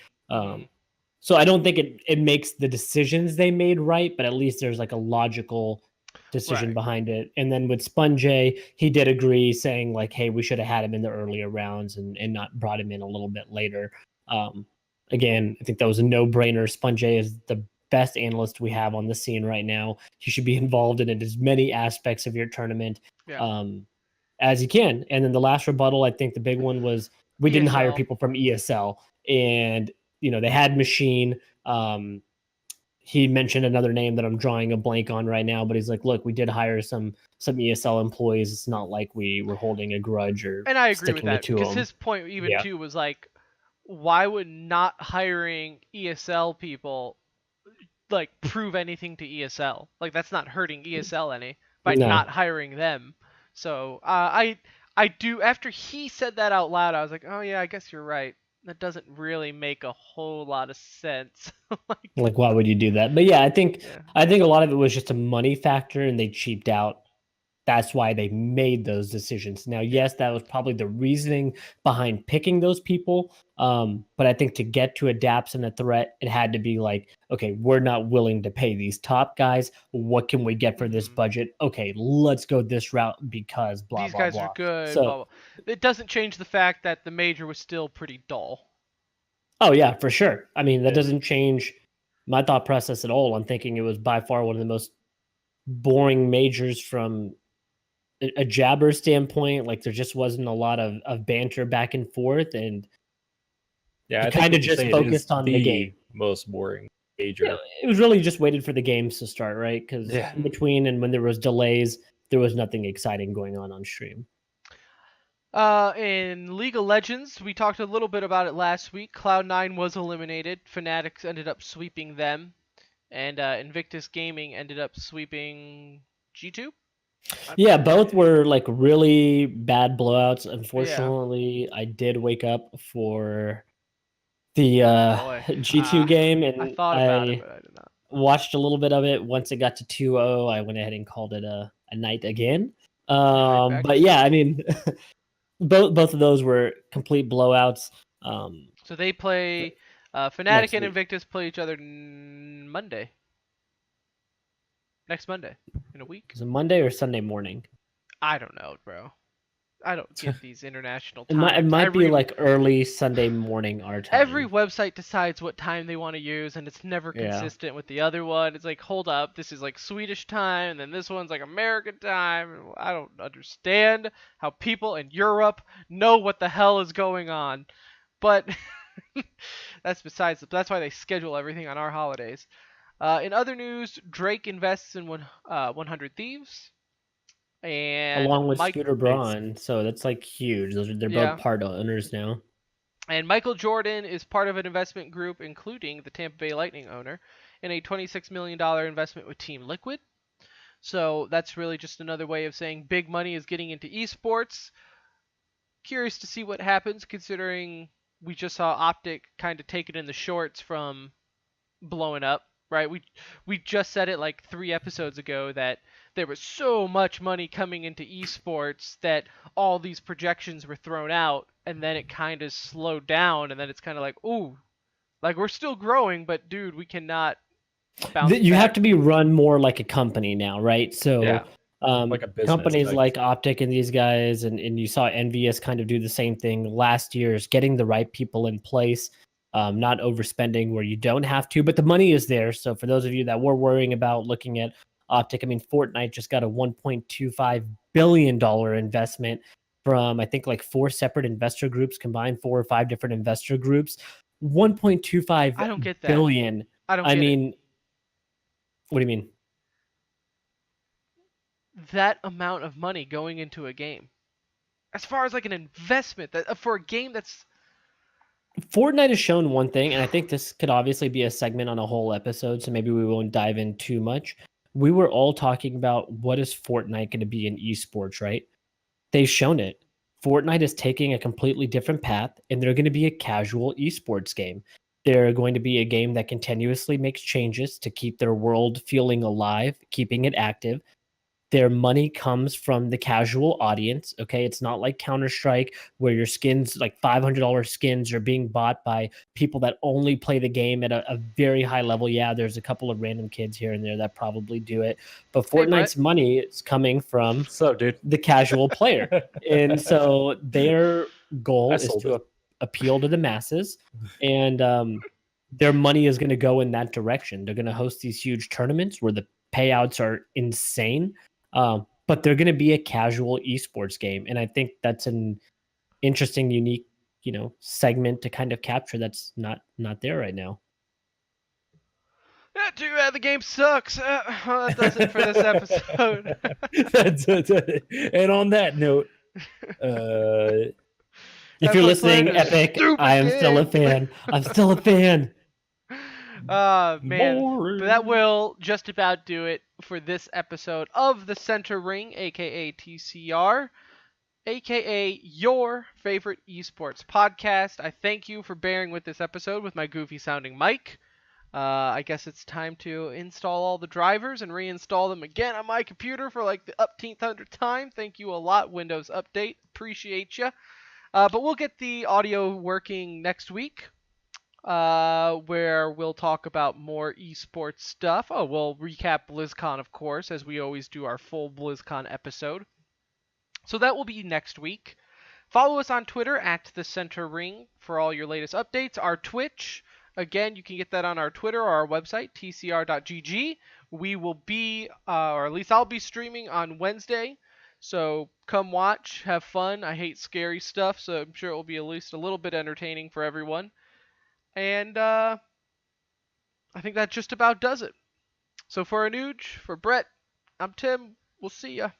So I don't think it makes the decisions they made right, but at least there's like a logical decision Right. behind it. And then with Sponge, he did agree, saying like, "Hey, we should have had him in the earlier rounds and not brought him in a little bit later." Um, Again, I think that was a no-brainer. Sponge is the best analyst we have on the scene right now. He should be involved in as many aspects of your tournament Yeah. as he can. And then the last rebuttal, I think the big one was we didn't hire ESL. people from ESL, and they had Machine. He mentioned another name that I'm drawing a blank on right now, but he's like, look, we did hire some ESL employees. It's not like we were holding a grudge or And I agree with sticking it that to because them. his point even Yeah. too was like, why would not hiring ESL people like prove anything to ESL? Like that's not hurting ESL any by No. not hiring them. So I do, after he said that out loud, I was like, oh yeah, I guess you're right. That doesn't really make a whole lot of sense. Like, why would you do that? But yeah, I think Yeah. a lot of it was just a money factor, and they cheaped out. That's why they made those decisions. Now, yes, that was probably the reasoning behind picking those people. But I think to get to a Daps and a Threat, it had to be like, okay, we're not willing to pay these top guys. What can we get for this budget? Okay, let's go this route because blah, These blah, guys blah. are good. So, Blah, blah. It doesn't change the fact that the major was still pretty dull. oh, yeah, for sure. I mean, that Yeah. doesn't change my thought process at all. I'm thinking it was by far one of the most boring majors from a jabber standpoint. Like there just wasn't a lot of banter back and forth, and Yeah, it I think kind we of can just say it is focused on the game. most boring major. Yeah, it was really just waited for the games to start, right? Because Yeah. in between and when there was delays, there was nothing exciting going on stream. In League of Legends, we talked a little bit about it last week. Cloud9 was eliminated. Fnatic ended up sweeping them, and Invictus Gaming ended up sweeping G2. Yeah, both were like really bad blowouts. Unfortunately, I did wake up for the Boy, G2 game, and I thought about it, but I did not. watched a little bit of it. Once it got to 2-0, I went ahead and called it a night again. Back But to yeah, I mean, both of those were complete blowouts. So they play Next Fnatic and week. Invictus play each other Monday. Next Monday in a week. Is it Monday or Sunday morning? I don't know, bro. I don't get these international It times. might be like early Sunday morning our time. Every website decides what time they want to use, and it's never consistent with the other one. It's like, hold up, this is like Swedish time, and then this one's like American time. I don't understand how people in Europe know what the hell is going on. But that's why they schedule everything on our holidays. In other news, Drake invests in 100 Thieves. And along with Scooter Braun, so that's like huge. They're both part owners now. And Michael Jordan is part of an investment group, including the Tampa Bay Lightning owner, in a $26 million investment with Team Liquid. So that's really just another way of saying big money is getting into esports. Curious to see what happens, considering we just saw Optic kind of take it in the shorts from blowing up, right? We just said it like 3 episodes ago that there was so much money coming into esports that all these projections were thrown out, and then it kind of slowed down, and then it's kind of like, ooh, like we're still growing, but dude, we cannot bounce You back. have to be run more like a company now, right? So like a business, companies like Optic and these guys, and you saw Envious kind of do the same thing last year, is getting the right people in place, not overspending where you don't have to, but the money is there. So for those of you that were worrying about looking at Optic, I mean, Fortnite just got a $1.25 billion investment from, I think, like 4 separate investor groups combined, 4 or 5 different investor groups. 1.25 I don't get that. billion. I mean, what do you mean? That amount of money going into a game, as far as like an investment that for a game that's Fortnite has shown one thing, and I think this could obviously be a segment on a whole episode, so maybe we won't dive in too much. We were all talking about what is Fortnite going to be in esports, right? They've shown it. Fortnite is taking a completely different path, and they're going to be a casual esports game. They're going to be a game that continuously makes changes to keep their world feeling alive, keeping it active. Their money comes from the casual audience. Okay. It's not like Counter-Strike where your skins, like $500 skins, are being bought by people that only play the game at a very high level. Yeah, there's a couple of random kids here and there that probably do it. But Hey, Brett. Fortnite's money is coming from What's up, dude? the casual player. And so their I goal is sold to it. appeal to the masses. And their money is going to go in that direction. They're going to host these huge tournaments where the payouts are insane. But they're going to be a casual esports game. And I think that's an interesting, unique, segment to kind of capture that's not there right now. Yeah, too bad the game sucks. That does it for this episode. And on that note, If Have you're fun listening, playing this Epic, stupid I am still a game. fan. I'm still a fan. Man. boring. But that will just about do it for this episode of the Center Ring, aka TCR, aka your favorite esports podcast. I thank you for bearing with this episode with my goofy sounding mic. I guess it's time to install all the drivers and reinstall them again on my computer for like the upteenth hundredth time. Thank you a lot, Windows Update. Appreciate you. But we'll get the audio working next week, where we'll talk about more esports stuff. Oh, we'll recap BlizzCon, of course, as we always do our full BlizzCon episode. So that will be next week. Follow us on Twitter at The Center Ring for all your latest updates. Our Twitch, again, you can get that on our Twitter or our website, tcr.gg. We will be, or at least I'll be streaming on Wednesday. So come watch, have fun. I hate scary stuff, so I'm sure it will be at least a little bit entertaining for everyone. And I think that just about does it. So for Anuj, for Brett, I'm Tim. We'll see ya.